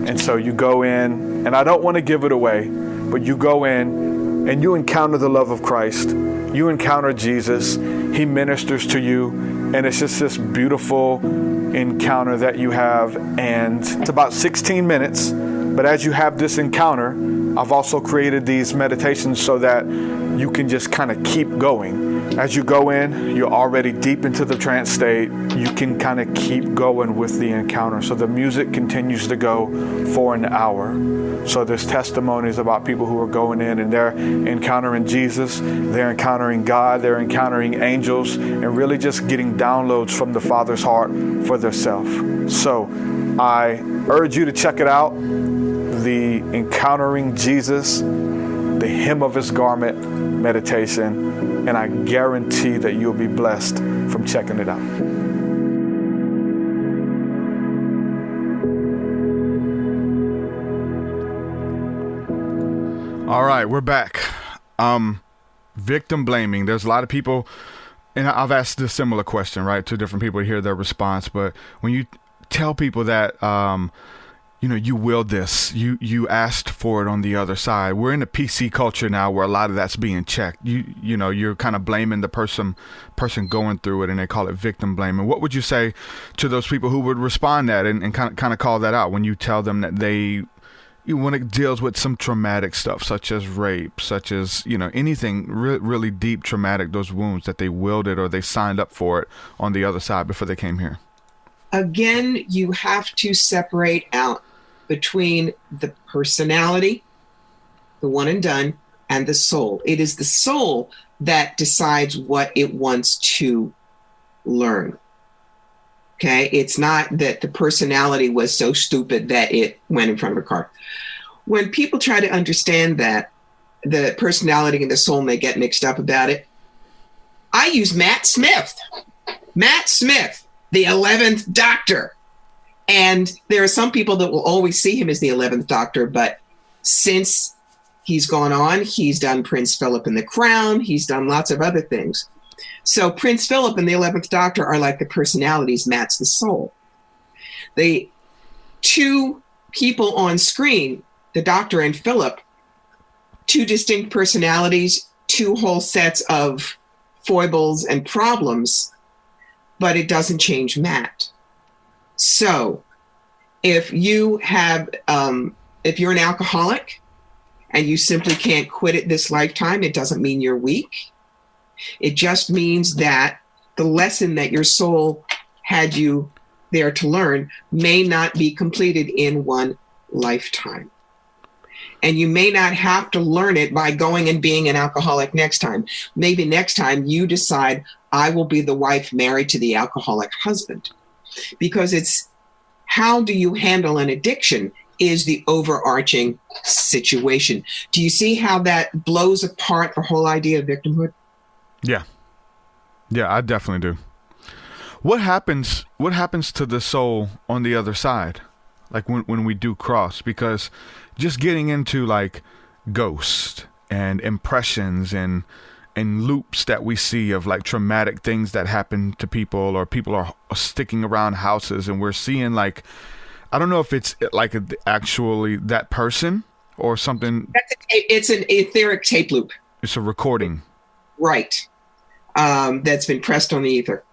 And so you go in, and I don't want to give it away, but you go in and you encounter the love of Christ. You encounter Jesus. He ministers to you, and it's just this beautiful encounter that you have. And it's about 16 minutes, but as you have this encounter, I've also created these meditations so that you can just kind of keep going. As you go in, you're already deep into the trance state. You can kind of keep going with the encounter. So the music continues to go for an hour. So there's testimonies about people who are going in and they're encountering Jesus, they're encountering God, they're encountering angels, and really just getting downloads from the Father's heart for themselves. So I urge you to check it out. The Encountering Jesus, the Hem of His Garment meditation, and I guarantee that you'll be blessed from checking it out. All right, we're back. Victim blaming. There's a lot of people and I've asked a similar question, right, to different people to hear their response. But when you tell people that, you willed this, you asked for it on the other side. We're in a PC culture now where a lot of that's being checked. You're kind of blaming the person going through it, and they call it victim blaming. What would you say to those people who would respond that and kind of call that out when you tell them that when it deals with some traumatic stuff, such as rape, such as, anything really deep traumatic, those wounds that they willed it or they signed up for it on the other side before they came here? Again, you have to separate out between the personality, the one and done, and the soul. It is the soul that decides what it wants to learn. Okay? It's not that the personality was so stupid that it went in front of a car. When people try to understand that, the personality and the soul may get mixed up about it. I use Matt Smith. Matt Smith, the 11th Doctor. And there are some people that will always see him as the 11th Doctor, but since he's gone on, he's done Prince Philip and the Crown, he's done lots of other things. So Prince Philip and the 11th Doctor are like the personalities, Matt's the soul. The two people on screen, the Doctor and Philip, two distinct personalities, two whole sets of foibles and problems, but it doesn't change Matt. So if you have, if you're an alcoholic and you simply can't quit it this lifetime, it doesn't mean you're weak. It just means that the lesson that your soul had you there to learn may not be completed in one lifetime. And you may not have to learn it by going and being an alcoholic next time. Maybe next time you decide, I will be the wife married to the alcoholic husband. Because it's how do you handle an addiction is the overarching situation. Do you see how that blows apart the whole idea of victimhood? Yeah, I definitely do. What happens to the soul on the other side? Like when we do cross, because just getting into like ghosts and impressions and loops that we see of like traumatic things that happen to people, or people are sticking around houses and we're seeing like, I don't know if it's like actually that person or something. It's an etheric tape loop. It's a recording. Right. That's been pressed on the ether.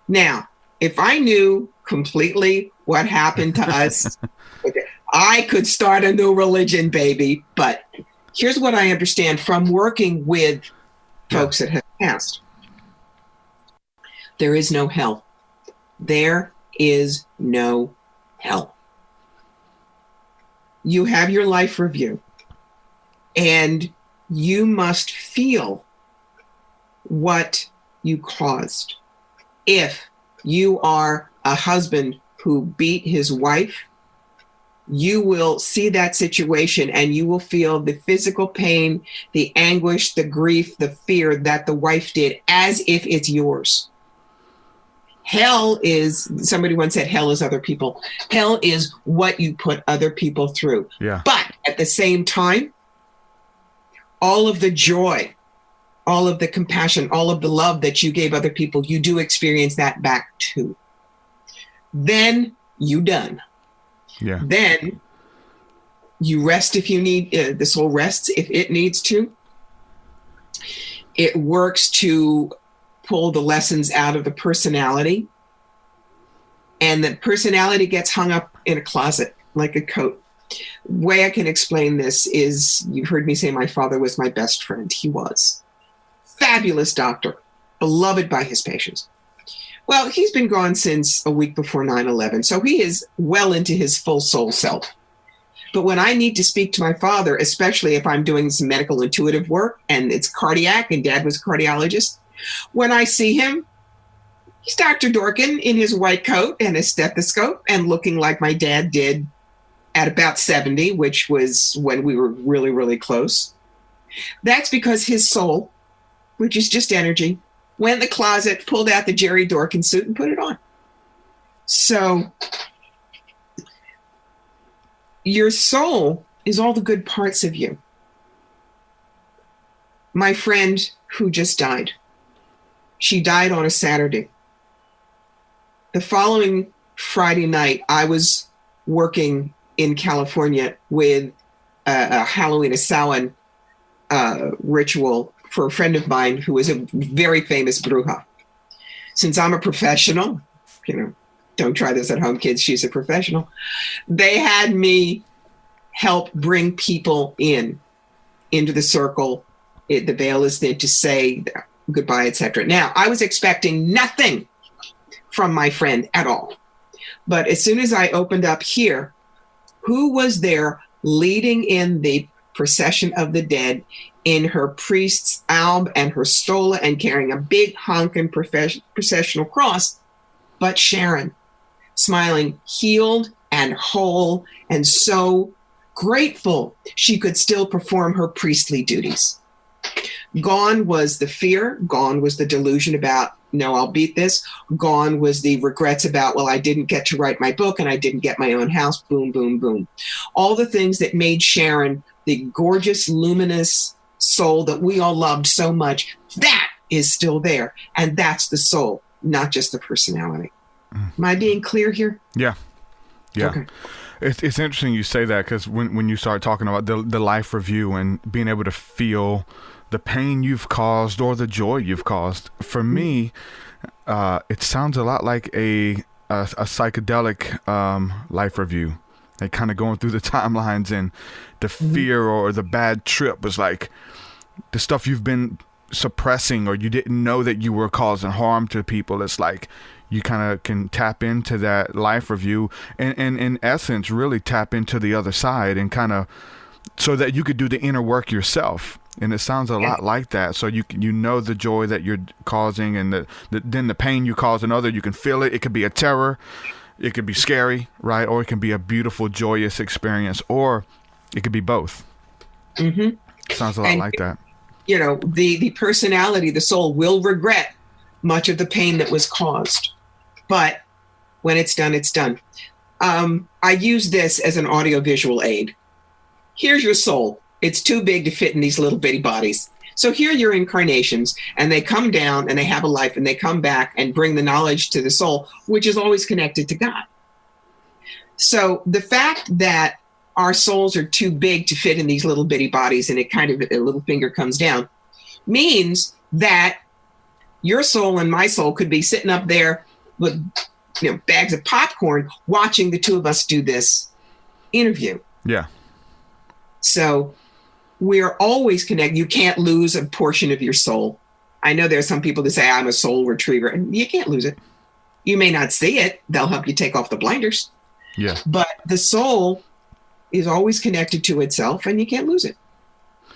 Now, if I knew completely what happened to us, I could start a new religion, baby. But here's what I understand from working with folks that have passed. There is no hell. There is no hell. You have your life review, and you must feel what you caused. If you are a husband who beat his wife, you will see that situation and you will feel the physical pain, the anguish, the grief, the fear that the wife did, as if it's yours. Hell is, somebody once said, hell is other people. Hell is what you put other people through. Yeah. But at the same time, all of the joy, all of the compassion, all of the love that you gave other people, you do experience that back too. Then you done. Yeah. Then you rest if you need, the soul rests if it needs to. It works to pull the lessons out of the personality. And the personality gets hung up in a closet like a coat. The way I can explain this is, you've heard me say my father was my best friend. He was. Fabulous doctor, beloved by his patients. Well, he's been gone since a week before 9/11, so he is well into his full soul self. But when I need to speak to my father, especially if I'm doing some medical intuitive work and it's cardiac and Dad was a cardiologist, when I see him, he's Dr. Dorkin in his white coat and a stethoscope and looking like my dad did at about 70, which was when we were really, really close. That's because his soul, which is just energy, went in the closet, pulled out the Jerry Dorkin suit and put it on. So your soul is all the good parts of you. My friend who just died, She died on a Saturday. The following Friday night, I was working in California with a Halloween, a Samhain ritual for a friend of mine who is a very famous bruja. Since I'm a professional, don't try this at home, kids, she's a professional. They had me help bring people into the circle. The veil is thin to say goodbye, etc. Now, I was expecting nothing from my friend at all. But as soon as I opened up here, who was there leading in the procession of the dead in her priest's alb and her stola and carrying a big honking processional cross, but Sharon, smiling, healed and whole and so grateful she could still perform her priestly duties. Gone was the fear. Gone was the delusion about, no, I'll beat this. Gone was the regrets about, well, I didn't get to write my book and I didn't get my own house. Boom, boom, boom. All the things that made Sharon the gorgeous, luminous soul that we all loved so much, that is still there. And that's the soul, not just the personality. Am I being clear here? Yeah. Yeah. Okay. It's interesting you say that, because when you start talking about the life review and being able to feel the pain you've caused or the joy you've caused, for me, it sounds a lot like a psychedelic life review. Like kind of going through the timelines, and the fear or the bad trip was like the stuff you've been suppressing or you didn't know that you were causing harm to people. It's like you kind of can tap into that life review and in essence really tap into the other side, and kind of so that you could do the inner work yourself. And it sounds a lot like that. So you know the joy that you're causing, and then the pain you cause another, you can feel it. It could be a terror, it could be scary, right? Or it can be a beautiful, joyous experience, or it could be both. Mm-hmm. Sounds a lot like that. The personality, the soul will regret much of the pain that was caused. But when it's done, it's done. I use this as an audiovisual aid. Here's your soul. It's too big to fit in these little bitty bodies. So here are your incarnations, and they come down and they have a life, and they come back and bring the knowledge to the soul, which is always connected to God. So the fact that our souls are too big to fit in these little bitty bodies, and it kind of, a little finger comes down, means that your soul and my soul could be sitting up there with bags of popcorn watching the two of us do this interview. Yeah. So we're always connected. You can't lose a portion of your soul. I know there's some people that say, I'm a soul retriever, and you can't lose it. You may not see it. They'll help you take off the blinders. Yeah. But the soul is always connected to itself, and you can't lose it.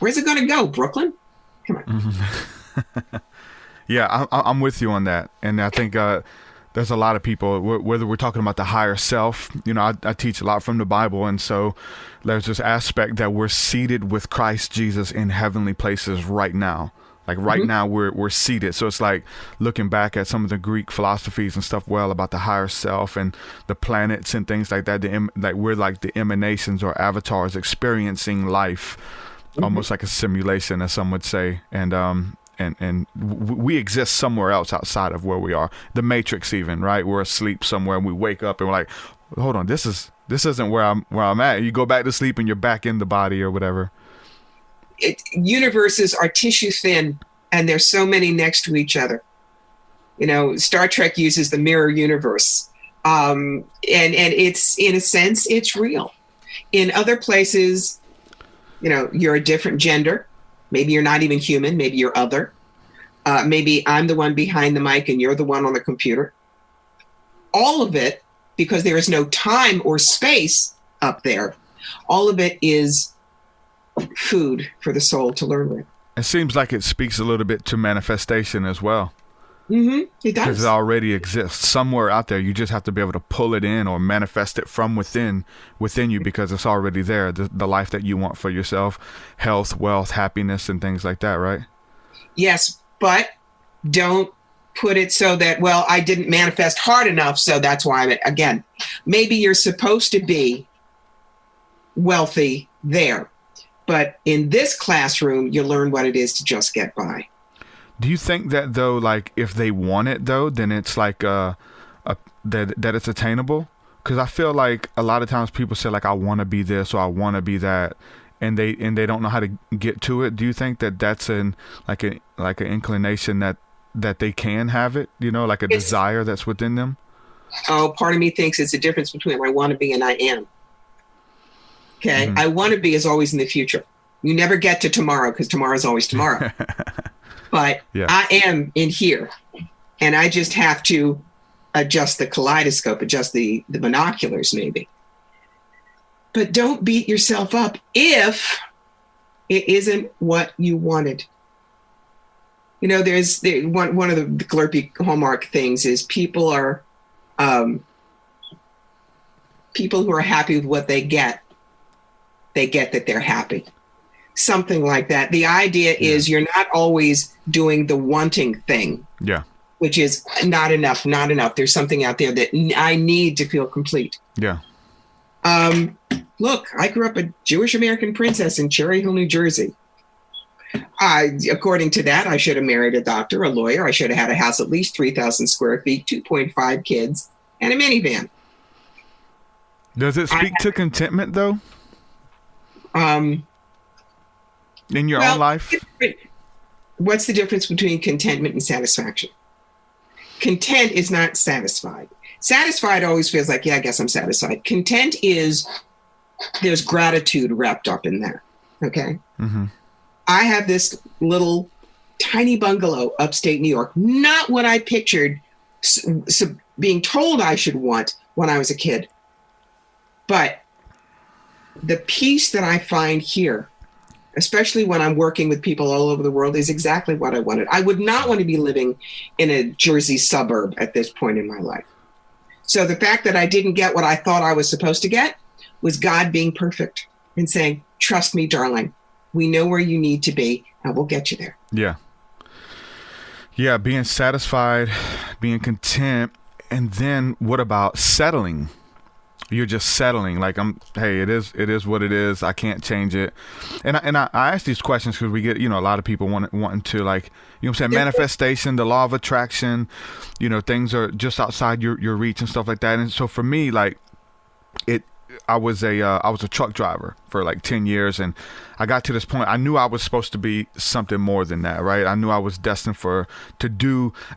Where's it going to go, Brooklyn? Come on. Mm-hmm. Yeah, I'm with you on that. And I think there's a lot of people, whether we're talking about the higher self, I teach a lot from the Bible. And so there's this aspect that we're seated with Christ Jesus in heavenly places right now. Like right now we're seated. So it's like looking back at some of the Greek philosophies and stuff, about the higher self and the planets and things like that. Like we're like the emanations or avatars experiencing life, almost like a simulation, as some would say. And we exist somewhere else outside of where we are. The Matrix, even, right? We're asleep somewhere, and we wake up and we're like, hold on, this isn't where I'm at. You go back to sleep and you're back in the body or whatever. Universes are tissue thin, and there's so many next to each other. Star Trek uses the mirror universe, and it's, in a sense, it's real. In other places, you're a different gender. Maybe you're not even human. Maybe you're other. Maybe I'm the one behind the mic and you're the one on the computer. All of it, because there is no time or space up there, all of it is food for the soul to learn with. It seems like it speaks a little bit to manifestation as well. Mm-hmm. It does. Because it already exists somewhere out there. You just have to be able to pull it in or manifest it from within you, because it's already there. The life that you want for yourself, health, wealth, happiness, and things like that, right? Yes, but don't put it so that, I didn't manifest hard enough, so that's why again, maybe you're supposed to be wealthy there, but in this classroom, you learn what it is to just get by. Do you think that though, like if they want it though, then it's like that it's attainable? Because I feel like a lot of times people say like I want to be this or I want to be that, and they don't know how to get to it. Do you think that that's an inclination that they can have it? You know, like a desire that's within them. Oh, part of me thinks it's a difference between I want to be and I am. Okay, I want to be is always in the future. You never get to tomorrow because tomorrow is always tomorrow. But I am in here, and I just have to adjust the kaleidoscope, adjust the binoculars maybe. But don't beat yourself up if it isn't what you wanted. You know, there's one of the Glurpy hallmark things is people who are happy with what they get that they're happy. Something like that. The idea is you're not always doing the wanting thing. Yeah. Which is not enough. There's something out there that I need to feel complete. Yeah. Look, I grew up a Jewish American princess in Cherry Hill, New Jersey. According to that, I should have married a doctor, a lawyer. I should have had a house at least 3,000 square feet, 2.5 kids, and a minivan. Does it speak to contentment, though? In your own life? What's the difference between contentment and satisfaction? Content is not satisfied. Satisfied always feels like, I guess I'm satisfied. Content is, there's gratitude wrapped up in that. Okay? Mm-hmm. I have this little tiny bungalow upstate New York, not what I pictured being told I should want when I was a kid. But the peace that I find here, especially when I'm working with people all over the world, is exactly what I wanted. I would not want to be living in a Jersey suburb at this point in my life. So the fact that I didn't get what I thought I was supposed to get was God being perfect and saying, trust me, darling, we know where you need to be and we'll get you there. Yeah. Yeah, being satisfied, being content. And then what about settling? You're just settling. Like, it is what it is. I can't change it. And I ask these questions because we get, a lot of people wanting to, like, what I'm saying, manifestation, the law of attraction, things are just outside your reach and stuff like that. And so for me, like, I was a truck driver for like 10 years, and I got to this point. I knew I was supposed to be something more than that, right? I knew I was destined I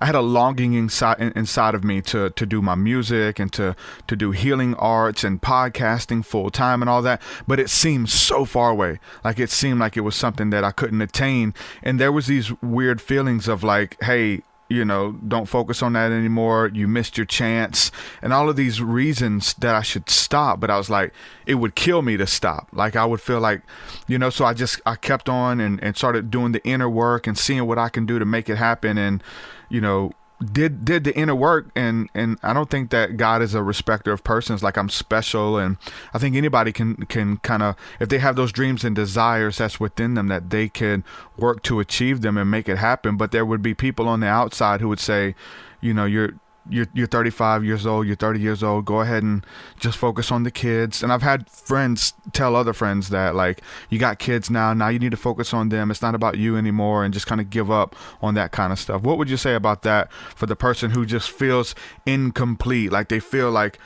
had a longing inside of me to do my music and to do healing arts and podcasting full time and all that. But it seemed so far away. Like it seemed like it was something that I couldn't attain. And there was these weird feelings of like, hey, don't focus on that anymore. You missed your chance, and all of these reasons that I should stop. But I was like, it would kill me to stop. Like I would feel like, so I kept on and started doing the inner work and seeing what I can do to make it happen. And, did the inner work. And I don't think that God is a respecter of persons. Like I'm special. And I think anybody can kind of, if they have those dreams and desires that's within them, that they can work to achieve them and make it happen. But there would be people on the outside who would say, you're 35 years old, you're 30 years old, go ahead and just focus on the kids. And I've had friends tell other friends that, like, you got kids now you need to focus on them. It's not about you anymore, and just kind of give up on that kind of stuff. What would you say about that for the person who just feels incomplete? Like they feel like,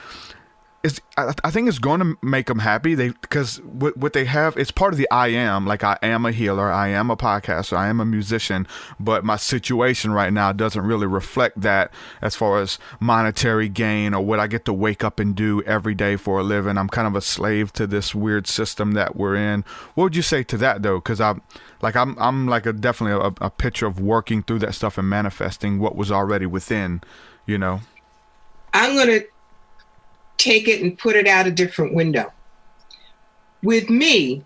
I think it's going to make them happy. Because what they have, it's part of the I am. Like I am a healer, I am a podcaster, I am a musician, but my situation right now doesn't really reflect that as far as monetary gain or what I get to wake up and do every day for a living. I'm kind of a slave to this weird system that we're in. What would you say to that though? Because I'm definitely a picture of working through that stuff and manifesting what was already within. I'm gonna take it and put it out a different window. With me,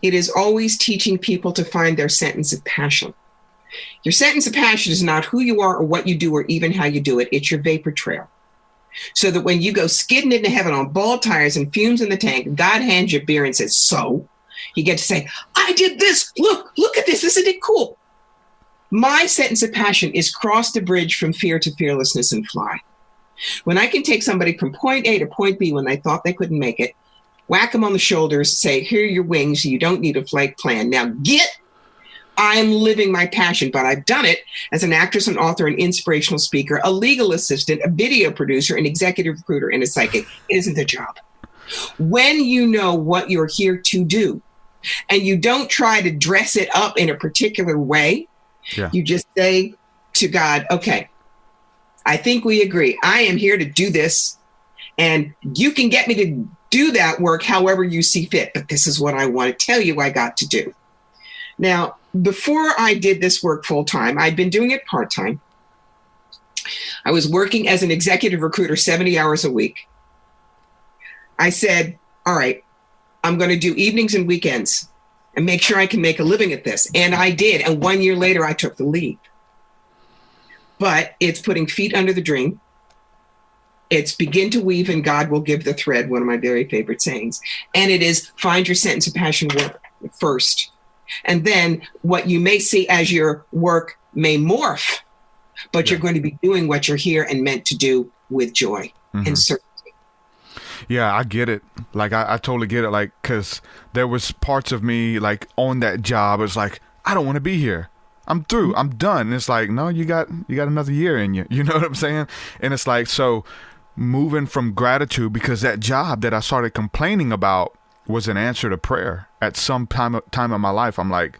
it is always teaching people to find their sentence of passion. Your sentence of passion is not who you are or what you do or even how you do it. It's your vapor trail. So that when you go skidding into heaven on bald tires and fumes in the tank, God hands you beer and says, so? You get to say, I did this. Look at this. Isn't it cool? My sentence of passion is cross the bridge from fear to fearlessness and fly. When I can take somebody from point A to point B when they thought they couldn't make it, whack them on the shoulders, say, here are your wings, you don't need a flight plan. Now get, I'm living my passion, but I've done it as an actress, an author, an inspirational speaker, a legal assistant, a video producer, an executive recruiter, and a psychic. It isn't the job. When you know what you're here to do, and you don't try to dress it up in a particular way, you just say to God, okay, I think we agree. I am here to do this, and you can get me to do that work however you see fit, but this is what I want to tell you I got to do. Now, before I did this work full time, I'd been doing it part time. I was working as an executive recruiter 70 hours a week. I said, all right, I'm going to do evenings and weekends and make sure I can make a living at this. And I did. And 1 year later, I took the leap. But it's putting feet under the dream. It's begin to weave and God will give the thread, one of my very favorite sayings. And it is find your sentence of passion work first. And then what you may see as your work may morph, but you're going to be doing what you're here and meant to do with joy and certainty. Yeah, I get it. Like, I totally get it. Like, because there was parts of me, like, on that job, it's like, I don't want to be here. I'm through. I'm done. And it's like, no, you got another year in you. You know what I'm saying? And it's like, so moving from gratitude, because that job that I started complaining about was an answer to prayer. At some time in my life, I'm like,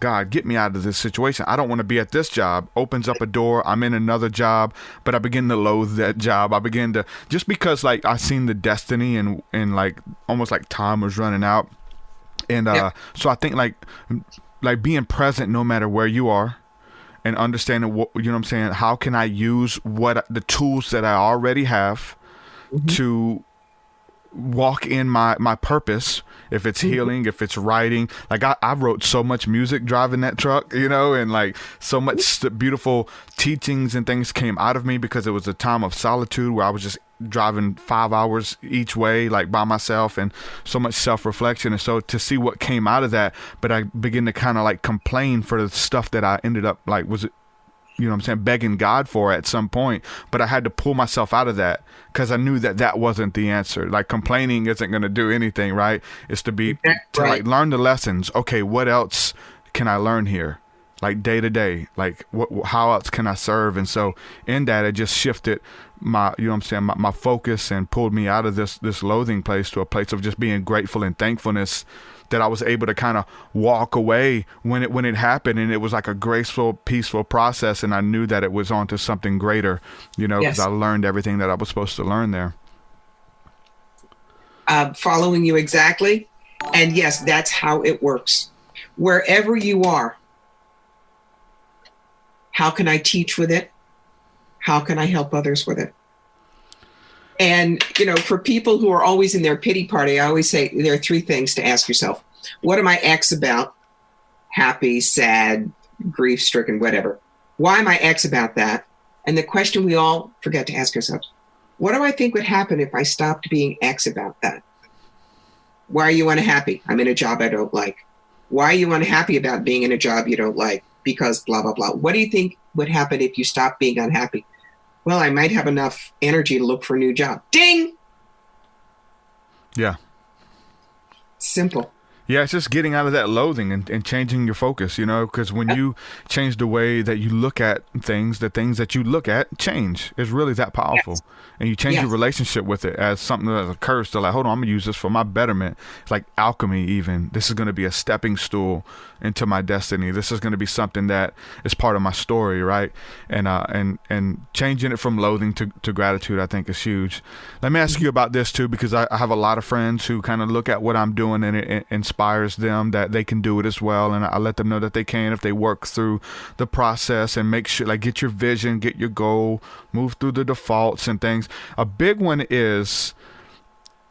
God, get me out of this situation. I don't want to be at this job. Opens up a door. I'm in another job, but I begin to loathe that job. I begin to, just because like I seen the destiny and like almost like time was running out. And so I think like being present no matter where you are and understanding what, you know what I'm saying? How can I use what the tools that I already have to walk in my purpose, if it's healing, if it's writing. Like I wrote so much music driving that truck, you know, and like so much beautiful teachings and things came out of me because it was a time of solitude where I was just driving 5 hours each way, like by myself, and so much self-reflection. And so to see what came out of that, but I began to kind of like complain for the stuff that I ended up like, was it, you know what I'm saying, begging God for at some point. But I had to pull myself out of that because I knew that wasn't the answer. Like complaining isn't going to do anything, right? It's to be, to like learn the lessons. Okay, what else can I learn here? Like day to day, like how else can I serve? And so in that, it just shifted my, you know what I'm saying, my focus and pulled me out of this loathing place to a place of just being grateful and thankfulness that I was able to kind of walk away when it happened, and it was like a graceful, peaceful process, and I knew that it was onto something greater, you know, because I learned everything that I was supposed to learn there. Following you exactly, and yes, that's how it works. Wherever you are, how can I teach with it? How can I help others with it? And, you know, for people who are always in their pity party, I always say there are three things to ask yourself. What am I X about? Happy, sad, grief-stricken, whatever. Why am I X about that? And the question we all forget to ask ourselves, what do I think would happen if I stopped being X about that? Why are you unhappy? I'm in a job I don't like. Why are you unhappy about being in a job you don't like? Because blah, blah, blah. What do you think would happen if you stopped being unhappy? Well, I might have enough energy to look for a new job. Ding! Yeah. Simple. Yeah, it's just getting out of that loathing and changing your focus, you know, because when you change the way that you look at things, the things that you look at change. It's really that powerful. Yes. And you change your relationship with it as something that's a curse to like, hold on, I'm going to use this for my betterment. It's like alchemy even. This is going to be a stepping stool into my destiny. This is going to be something that is part of my story, right? And changing it from loathing to gratitude, I think, is huge. Let me ask you about this too, because I have a lot of friends who kind of look at what I'm doing and it inspires them that they can do it as well. And I let them know that they can if they work through the process and make sure, like, get your vision, get your goal, move through the defaults and things. A big one is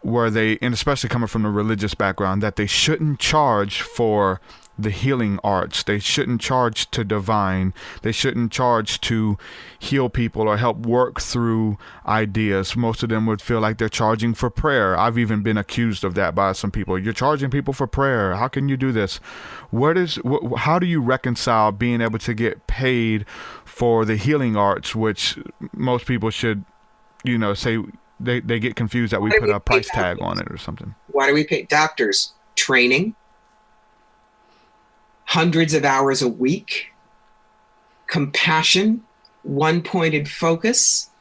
where they, and especially coming from a religious background, that they shouldn't charge for the healing arts. They shouldn't charge to divine. They shouldn't charge to heal people or help work through ideas. Most of them would feel like they're charging for prayer. I've even been accused of that by some people. You're charging people for prayer. How can you do this? How do you reconcile being able to get paid for the healing arts, which most people should, you know, say they get confused that we put a price tag on it or something? Why do we pay doctors? Training. hundreds of hours a week, compassion, one-pointed focus.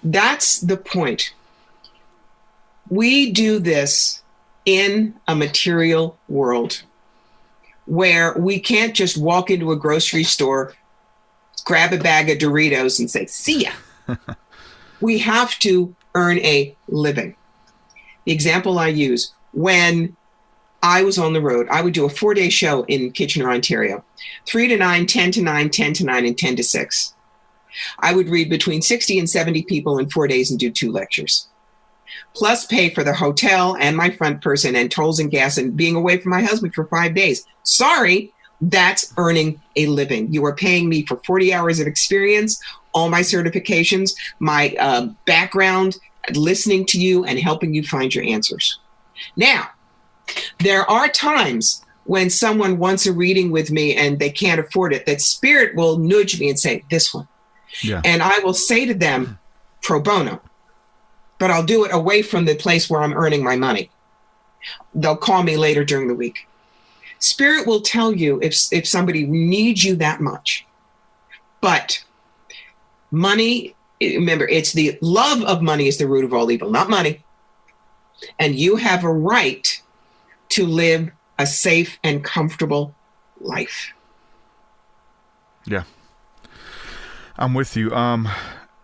That's the point. We do this in a material world where we can't just walk into a grocery store, grab a bag of Doritos and say, see ya. We have to earn a living. The example I use, when I was on the road, I would do a 4-day show in Kitchener, Ontario, 3 to 9, 10 to 9, 10 to 9, and 10 to 6. I would read between 60 and 70 people in 4 days and do 2 lectures, plus pay for the hotel and my front person and tolls and gas and being away from my husband for 5 days. Sorry, that's earning a living. You are paying me for 40 hours of experience, all my certifications, my background, listening to you and helping you find your answers. Now, there are times when someone wants a reading with me and they can't afford it, that Spirit will nudge me and say, this one. Yeah. And I will say to them, pro bono, but I'll do it away from the place where I'm earning my money. They'll call me later during the week. Spirit will tell you if somebody needs you that much. But money, remember, it's the love of money is the root of all evil, not money. And you have a right to live a safe and comfortable life. Yeah. I'm with you. And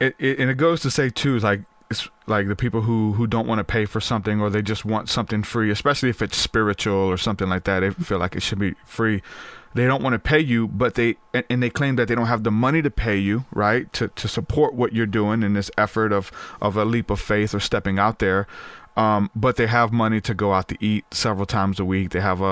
it goes to say too, it's like the people who don't want to pay for something, or they just want something free, especially if it's spiritual or something like that. They feel like it should be free. They don't want to pay you, but they claim that they don't have the money to pay you, right? To support what you're doing in this effort of a leap of faith or stepping out there. But they have money to go out to eat several times a week. They have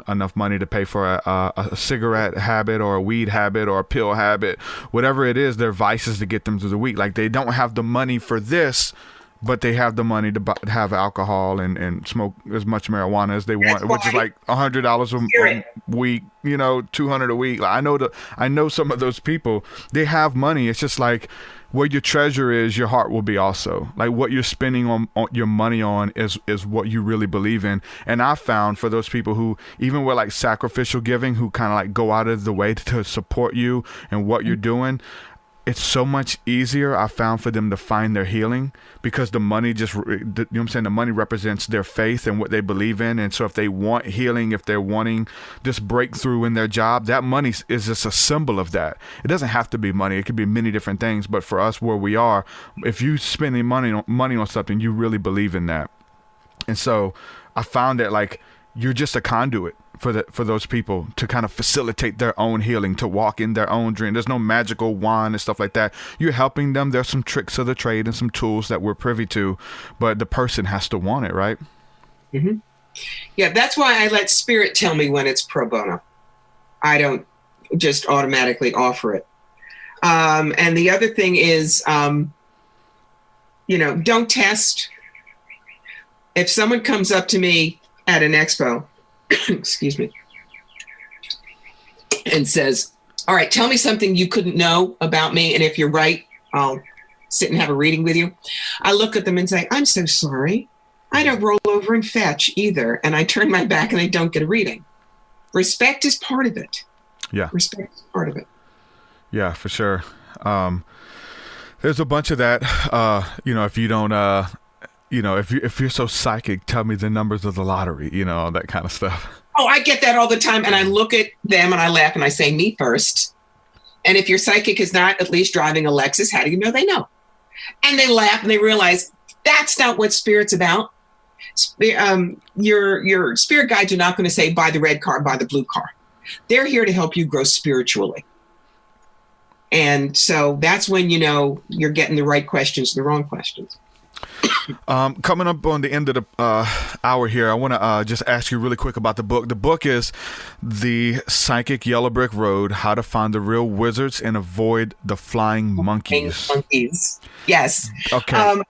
enough money to pay for a cigarette habit or a weed habit or a pill habit, whatever it is, their vices to get them through the week. Like, they don't have the money for this, but they have the money to have alcohol and smoke as much marijuana as they want, which is like $100 a week, $200 a week. Like, I know some of those people, they have money. It's just like, where your treasure is, your heart will be also. Like, what you're spending on your money on is what you really believe in. And I found for those people who, even with like sacrificial giving, who kind of like go out of the way to support you and what you're doing, it's so much easier, I found, for them to find their healing, because the money the money represents their faith and what they believe in. And so if they want healing, if they're wanting this breakthrough in their job, that money is just a symbol of that. It doesn't have to be money. It could be many different things. But for us, where we are, if you spending money on something, you really believe in that. And so I found that, like, you're just a conduit for those people to kind of facilitate their own healing, to walk in their own dream. There's no magical wand and stuff like that. You're helping them. There's some tricks of the trade and some tools that we're privy to, but the person has to want it, right? Mm-hmm. Yeah, that's why I let Spirit tell me when it's pro bono. I don't just automatically offer it. And the other thing is, don't test. If someone comes up to me at an expo, excuse me, and says, all right, tell me something you couldn't know about me, and if you're right, I'll sit and have a reading with you. I look at them and say, I'm so sorry. I don't roll over and fetch either. And I turn my back and I don't get a reading. Respect is part of it. Yeah. Respect is part of it. Yeah, for sure. There's a bunch of that. If you don't, if you're so psychic, tell me the numbers of the lottery, that kind of stuff. Oh, I get that all the time. And I look at them and I laugh and I say, me first. And if your psychic is not at least driving a Lexus, how do you know they know? And they laugh and they realize that's not what Spirit's about. Your spirit guides are not going to say, buy the red car, buy the blue car. They're here to help you grow spiritually. And so that's when you're getting the right questions, the wrong questions. Coming up on the end of the hour here, I want to just ask you really quick about the book. The book is The Psychic Yellow Brick Road: How to Find the Real Wizards and Avoid the Flying Monkeys. Yes. Okay.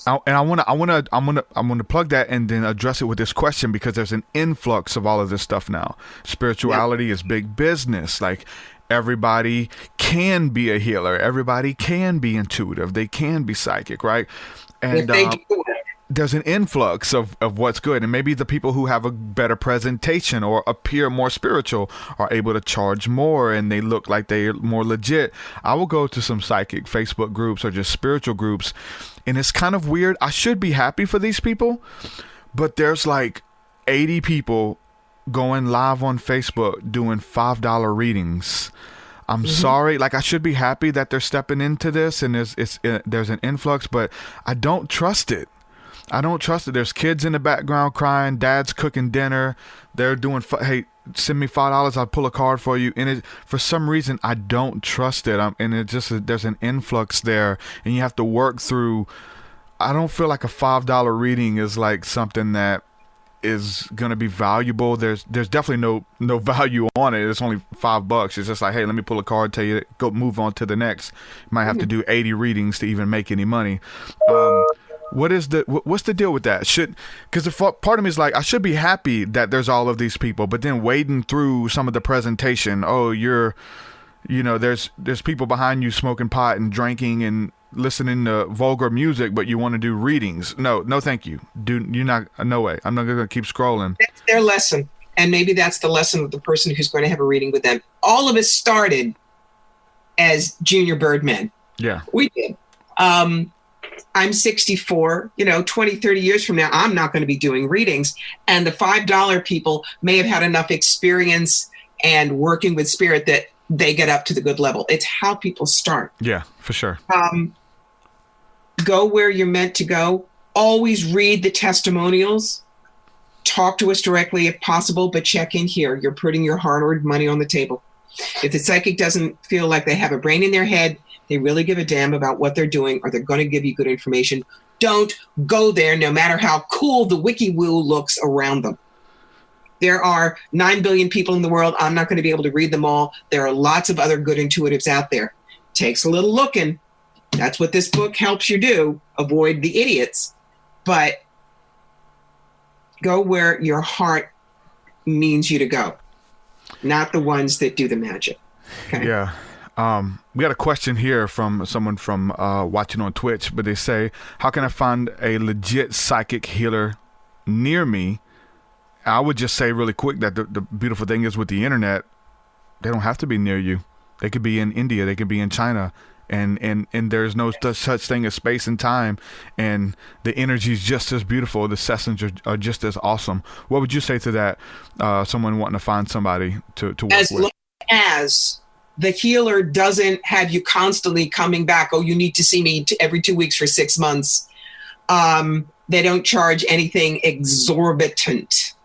And I want to plug that and then address it with this question, because there's an influx of all of this stuff now. Spirituality is big business. Like, everybody can be a healer. Everybody can be intuitive. They can be psychic, right? And there's an influx of what's good, and maybe the people who have a better presentation or appear more spiritual are able to charge more, and they look like they're more legit. I will go to some psychic Facebook groups or just spiritual groups, and it's kind of weird. I should be happy for these people, but there's like 80 people going live on Facebook doing $5 readings. I'm sorry. Like, I should be happy that they're stepping into this, and there's an influx, but I don't trust it. I don't trust it. There's kids in the background crying. Dad's cooking dinner. They're doing, hey, send me $5. I'll pull a card for you. And for some reason, I don't trust it. There's an influx there, and you have to work through. I don't feel like a $5 reading is like something that is going to be valuable. There's definitely no value on it. It's only $5. It's just like, hey, let me pull a card, tell you, go move on to the next. You might have to do 80 readings to even make any money. What's the deal with that? Because part of me is like, I should be happy that there's all of these people, but then wading through some of the presentation, there's people behind you smoking pot and drinking and listening to vulgar music, but you want to do readings. No, thank you. No way. I'm not going to keep scrolling. That's their lesson. And maybe that's the lesson of the person who's going to have a reading with them. All of us started as junior birdmen. Yeah. We did. I'm 64, 20, 30 years from now, I'm not going to be doing readings. And the $5 people may have had enough experience and working with spirit that they get up to the good level. It's how people start. Yeah, for sure. Go where you're meant to go. Always read the testimonials. Talk to us directly if possible, but check in here. You're putting your hard-earned money on the table. If the psychic doesn't feel like they have a brain in their head, they really give a damn about what they're doing, or they're going to give you good information, don't go there no matter how cool the wiki-woo looks around them. There are 9 billion people in the world. I'm not going to be able to read them all. There are lots of other good intuitives out there. Takes a little looking. That's what this book helps you do. Avoid the idiots. But go where your heart means you to go, not the ones that do the magic. Okay? Yeah. We got a question here from someone from watching on Twitch, but they say, how can I find a legit psychic healer near me? I would just say really quick that the beautiful thing is with the internet, they don't have to be near you. They could be in India. They could be in China. And there's no such thing as space and time. And the energy is just as beautiful. The sessions are just as awesome. What would you say to that? Someone wanting to find somebody to work with? As long as the healer doesn't have you constantly coming back, oh, you need to see me every 2 weeks for 6 months. They don't charge anything exorbitant.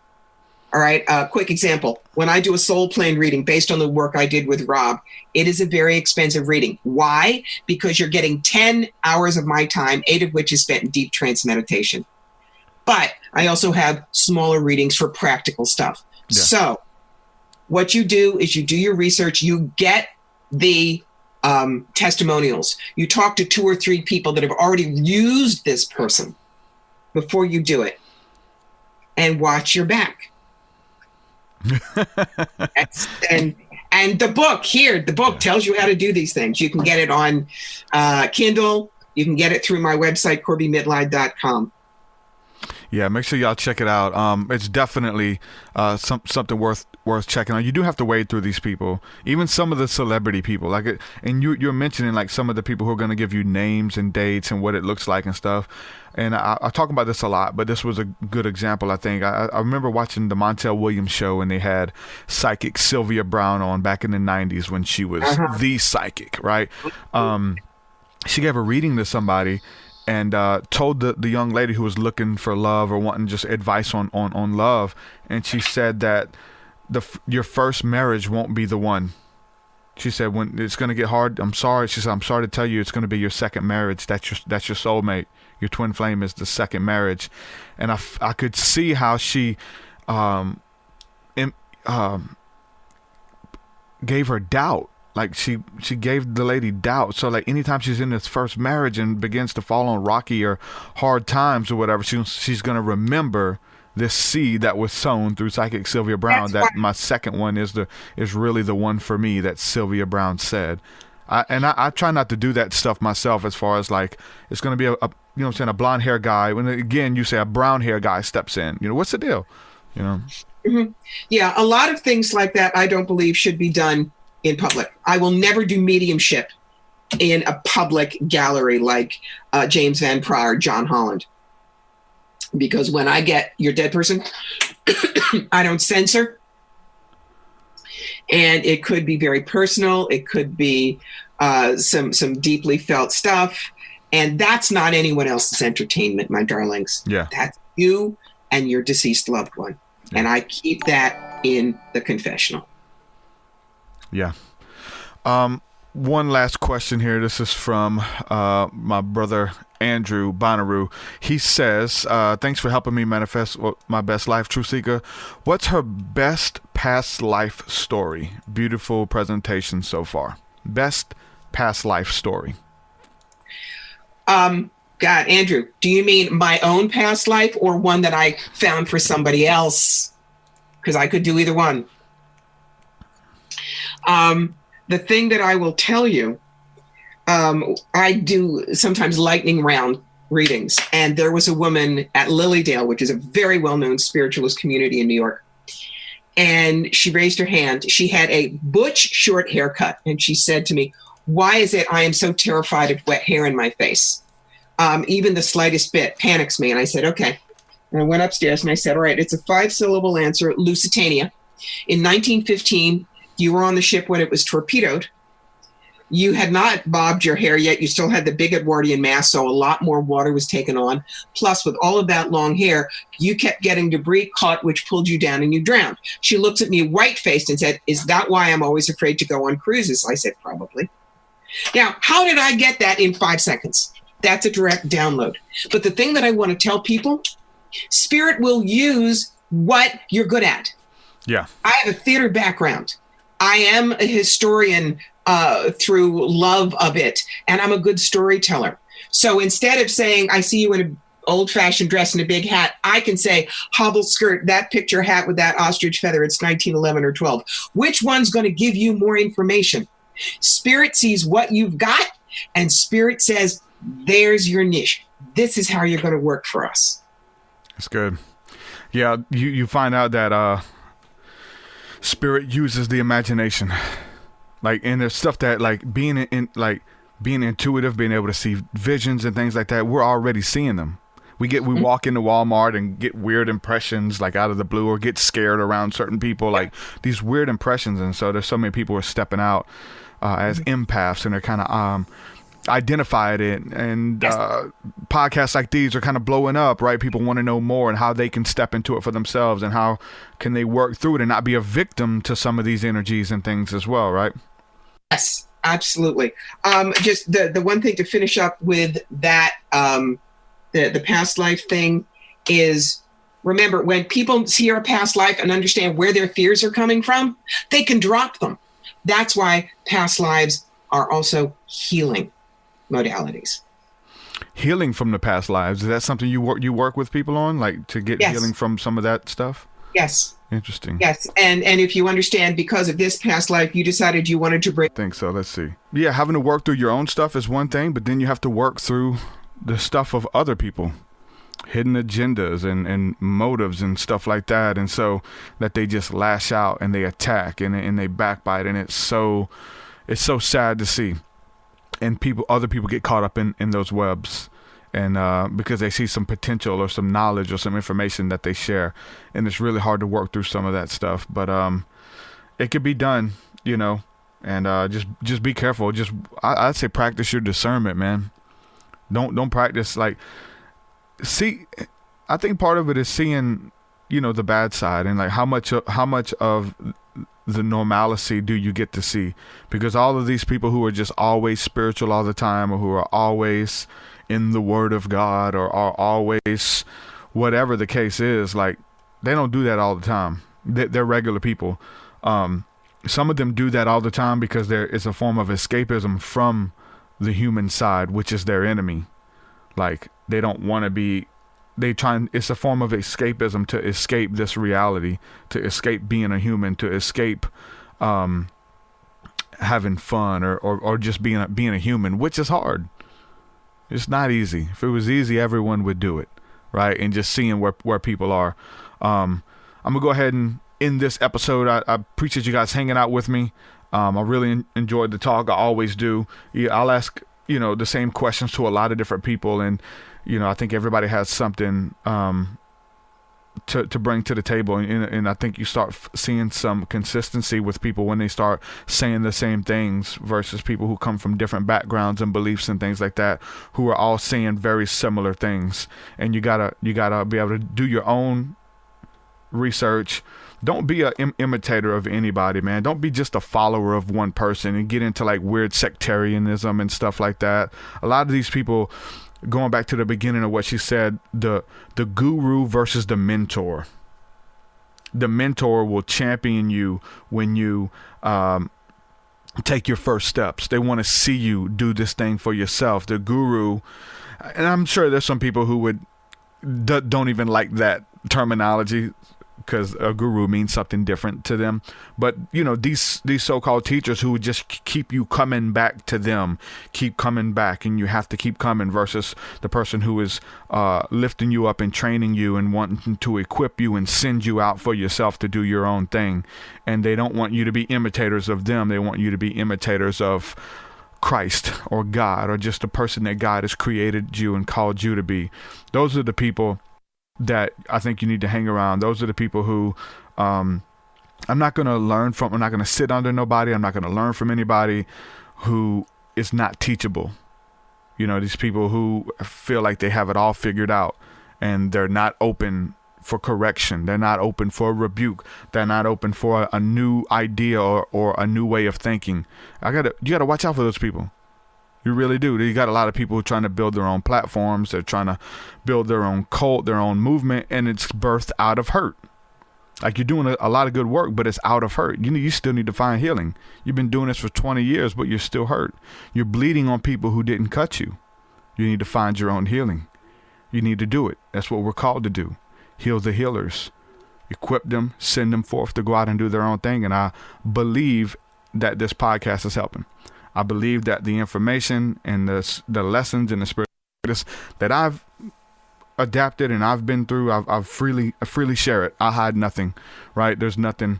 All right. Quick example. When I do a soul plane reading based on the work I did with Rob, it is a very expensive reading. Why? Because you're getting 10 hours of my time, 8 of which is spent in deep trance meditation. But I also have smaller readings for practical stuff. Yeah. So what you do is you do your research. You get the testimonials. You talk to 2 or 3 people that have already used this person before you do it, and watch your back. and the book tells you how to do these things. You can get it on Kindle. You can get it through my website, CorbieMitleid.com. Yeah, make sure y'all check it out. It's definitely something worth checking out. You do have to wade through these people, even some of the celebrity people. And you're mentioning like some of the people who are going to give you names and dates and what it looks like and stuff. And I talk about this a lot, but this was a good example, I think. I remember watching the Montel Williams show, and they had psychic Sylvia Brown on back in the 90s when she was the psychic, right? She gave a reading to somebody and told the young lady who was looking for love or wanting just advice on love. And she said that your first marriage won't be the one. She said, when it's going to get hard, I'm sorry. She said, I'm sorry to tell you, it's going to be your second marriage. That's your soulmate. Your twin flame is the second marriage. And I could see how she gave her doubt. Like she gave the lady doubt. So like anytime she's in this first marriage and begins to fall on rocky or hard times or whatever, she's going to remember this seed that was sown through psychic Sylvia Brown. My second one is really the one for me that Sylvia Brown said. I try not to do that stuff myself, as far as like, it's going to be a you know what I'm saying, a blonde hair guy. When again, you say a brown hair guy steps in, you know, what's the deal? You know? Mm-hmm. Yeah. A lot of things like that, I don't believe should be done in public. I will never do mediumship in a public gallery like James Van Praagh or John Holland. Because when I get your dead person, I don't censor. And it could be very personal. It could be some deeply felt stuff. And that's not anyone else's entertainment, my darlings. Yeah. That's you and your deceased loved one. Yeah. And I keep that in the confessional. Yeah. One last question here. This is from my brother Andrew Bonnaroo. He says, thanks for helping me manifest my best life, TruthSeekah. What's her best past life story? Beautiful presentation so far. Best past life story. God, Andrew, do you mean my own past life or one that I found for somebody else? Because I could do either one. The thing that I will tell you, I do sometimes lightning round readings. And there was a woman at Lilydale, which is a very well-known spiritualist community in New York. And she raised her hand. She had a butch short haircut. And she said to me, why is it I am so terrified of wet hair in my face? Even the slightest bit panics me. And I said, okay. And I went upstairs and I said, all right, it's a 5-syllable answer, Lusitania. In 1915, you were on the ship when it was torpedoed. You had not bobbed your hair yet. You still had the big Edwardian mass, so a lot more water was taken on. Plus, with all of that long hair, you kept getting debris caught, which pulled you down and you drowned. She looked at me white-faced and said, is that why I'm always afraid to go on cruises? I said, probably. Now, how did I get that in 5 seconds? That's a direct download. But the thing that I want to tell people, Spirit will use what you're good at. Yeah. I have a theater background. I am a historian through love of it, and I'm a good storyteller. So instead of saying, I see you in an old-fashioned dress and a big hat, I can say, hobble skirt, that picture hat with that ostrich feather, it's 1911 or 12. Which one's going to give you more information? Spirit sees what you've got, and Spirit says, there's your niche. This is how you're going to work for us. That's good. Yeah, you find out that Spirit uses the imagination, like, and there's stuff that, like, being intuitive, being able to see visions and things like that. We're already seeing them. We walk into Walmart and get weird impressions, like, out of the blue, or get scared around certain people, like these weird impressions. And so there's so many people who are stepping out as empaths, and they're kind of identified it, and podcasts like these are kind of blowing up, right? People want to know more and how they can step into it for themselves, and how can they work through it and not be a victim to some of these energies and things as well, right? Yes, absolutely. Just the one thing to finish up with that, the past life thing is, remember, when people see our past life and understand where their fears are coming from, they can drop them. That's why past lives are also healing modalities. Healing from the past lives, is that something you work with people on, like, to get healing from some of that stuff? Yes. Interesting. Yes, and if you understand, because of this past life, you decided you wanted to bring... I think so. Let's see. Yeah, having to work through your own stuff is one thing, but then you have to work through the stuff of other people, hidden agendas and motives and stuff like that, and so that they just lash out and they attack and they backbite, and it's so sad to see. And other people get caught up in those webs, and because they see some potential or some knowledge or some information that they share, and it's really hard to work through some of that stuff. But it could be done, you know, and just be careful. I'd say practice your discernment, man. Don't practice, like, see. I think part of it is seeing, you know, the bad side, and like how much of the normalcy do you get to see? Because all of these people who are just always spiritual all the time, or who are always in the Word of God, or are always whatever the case is, like, they don't do that all the time. They're regular people. Some of them do that all the time because there is a form of escapism from the human side, which is their enemy. Like, they don't want to be, it's a form of escapism to escape this reality, to escape being a human, to escape having fun or just being a human, which is hard. It's not easy. If it was easy, everyone would do it, right? And just seeing where people are. I'm gonna go ahead and end this episode. I appreciate you guys hanging out with me. I really enjoyed the talk. I always do. I'll ask the same questions to a lot of different people, and I think everybody has something to bring to the table, and I think you start seeing some consistency with people when they start saying the same things versus people who come from different backgrounds and beliefs and things like that, who are all saying very similar things. And you gotta be able to do your own research. Don't be an imitator of anybody, man. Don't be just a follower of one person and get into like weird sectarianism and stuff like that. A lot of these people, going back to the beginning of what she said, the guru versus the mentor. The mentor will champion you when you take your first steps. They want to see you do this thing for yourself. The guru, and I'm sure there's some people who don't even like that terminology, because a guru means something different to them. But these so-called teachers who would just keep you coming back to them, keep coming back, and you have to keep coming, versus the person who is lifting you up and training you and wanting to equip you and send you out for yourself to do your own thing. And they don't want you to be imitators of them. They want you to be imitators of Christ or God, or just the person that God has created you and called you to be. Those are the people that I think you need to hang around. Those are the people who I'm not going to learn from. I'm not going to sit under nobody. I'm not going to learn from anybody who is not teachable. These people who feel like they have it all figured out, and they're not open for correction. They're not open for a rebuke. They're not open for a new idea or a new way of thinking. You got to watch out for those people. You really do. You got a lot of people who are trying to build their own platforms. They're trying to build their own cult, their own movement, and it's birthed out of hurt. Like, you're doing a lot of good work, but it's out of hurt. You still need to find healing. You've been doing this for 20 years, but you're still hurt. You're bleeding on people who didn't cut you. You need to find your own healing. You need to do it. That's what we're called to do. Heal the healers. Equip them, send them forth to go out and do their own thing. And I believe that this podcast is helping. I believe that the information and the lessons and the spirit that I've adapted and I've been through, I freely share it. I hide nothing, right? There's nothing.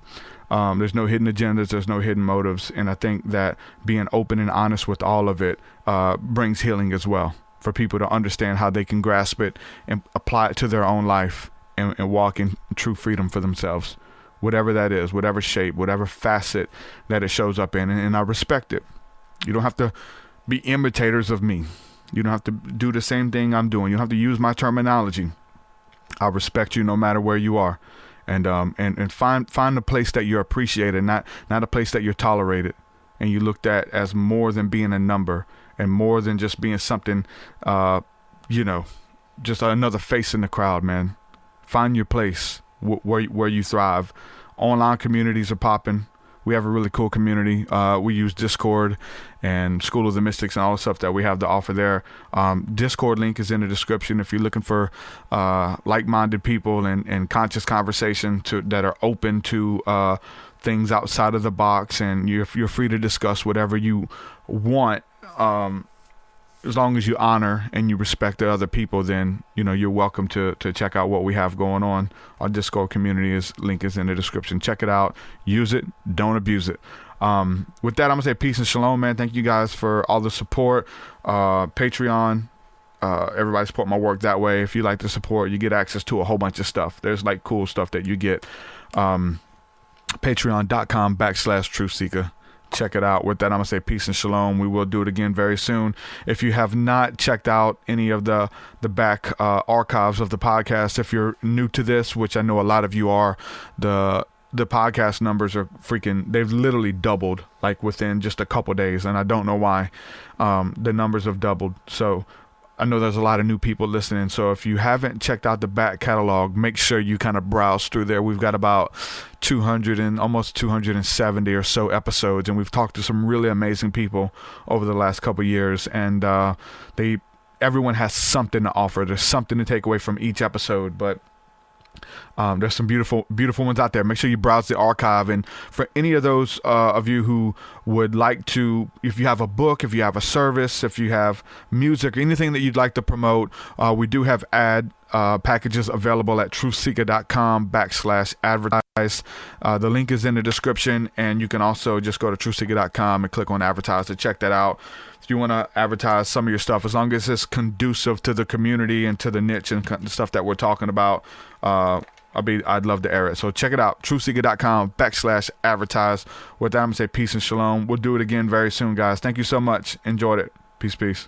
There's no hidden agendas. There's no hidden motives. And I think that being open and honest with all of it brings healing as well, for people to understand how they can grasp it and apply it to their own life and walk in true freedom for themselves, whatever that is, whatever shape, whatever facet that it shows up in. And I respect it. You don't have to be imitators of me. You don't have to do the same thing I'm doing. You don't have to use my terminology. I respect you no matter where you are. And find a place that you're appreciated, not a place that you're tolerated and you looked at as more than being a number and more than just being something, just another face in the crowd, man. Find your place where you thrive. Online communities are popping. We have a really cool community. We use Discord and School of the Mystics and all the stuff that we have to offer there. Discord link is in the description if you're looking for like-minded people and conscious conversation that are open to things outside of the box, and you're free to discuss whatever you want. As long as you honor and you respect the other people, then you're welcome to check out what we have going on. Our Discord community link is in the description. Check it out, use it, don't abuse it. With that, I'm gonna say peace and shalom, man. Thank you guys for all the support. Patreon, everybody support my work that way. If you like the support, you get access to a whole bunch of stuff. There's like cool stuff that you get. Patreon.com/TruthSeekah. Check it out. With that, I'm going to say peace and shalom. We will do it again very soon. If you have not checked out any of the back archives of the podcast, if you're new to this, which I know a lot of you are, the podcast numbers are they've literally doubled like within just a couple days. And I don't know why the numbers have doubled. So I know there's a lot of new people listening. So if you haven't checked out the back catalog, make sure you kind of browse through there. We've got about 200 and almost 270 or so episodes, and we've talked to some really amazing people over the last couple of years. And everyone has something to offer. There's something to take away from each episode, but There's some beautiful ones out there. Make sure you browse the archive. And for any of those of you who would like to, if you have a book, if you have a service, if you have music, anything that you'd like to promote, we do have ad packages available at TruthSeekah.com/advertise. The link is in the description, and you can also just go to TruthSeekah.com and click on advertise to check that out. If you want to advertise some of your stuff, as long as it's conducive to the community and to the niche and the stuff that we're talking about, I'd love to air it. So check it out, TruthSeekah.com/advertise. With that, I'm going to say peace and shalom. We'll do it again very soon, guys. Thank you so much. Enjoyed it. Peace.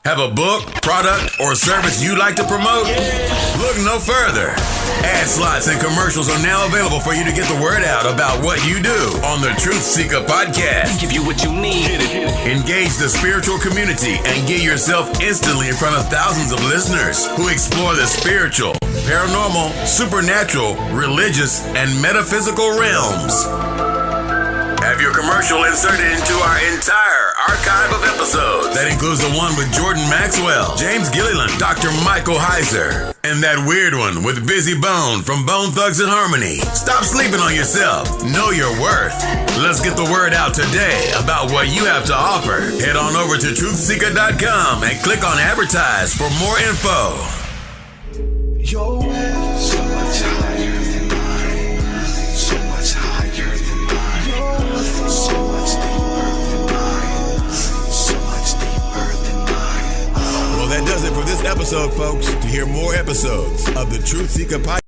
Have a book, product, or service you'd like to promote? Look no further. Ad slots and commercials are now available for you to get the word out about what you do on the TruthSeekah Podcast. Give you what you need. Engage the spiritual community and get yourself instantly in front of thousands of listeners who explore the spiritual, paranormal, supernatural, religious, and metaphysical realms. Have your commercial inserted into our entire archive of episodes. That includes the one with Jordan Maxwell, James Gilliland, Dr. Michael Heiser, and that weird one with Busy Bone from Bone Thugs and Harmony. Stop sleeping on yourself. Know your worth. Let's get the word out today about what you have to offer. Head on over to TruthSeekah.com and click on advertise for more info. Your way is so much higher than mine, so much higher than mine, so much deeper than mine, so much deeper than mine. Well, that does it for this episode, folks. To hear more episodes of the TruthSeekah Podcast,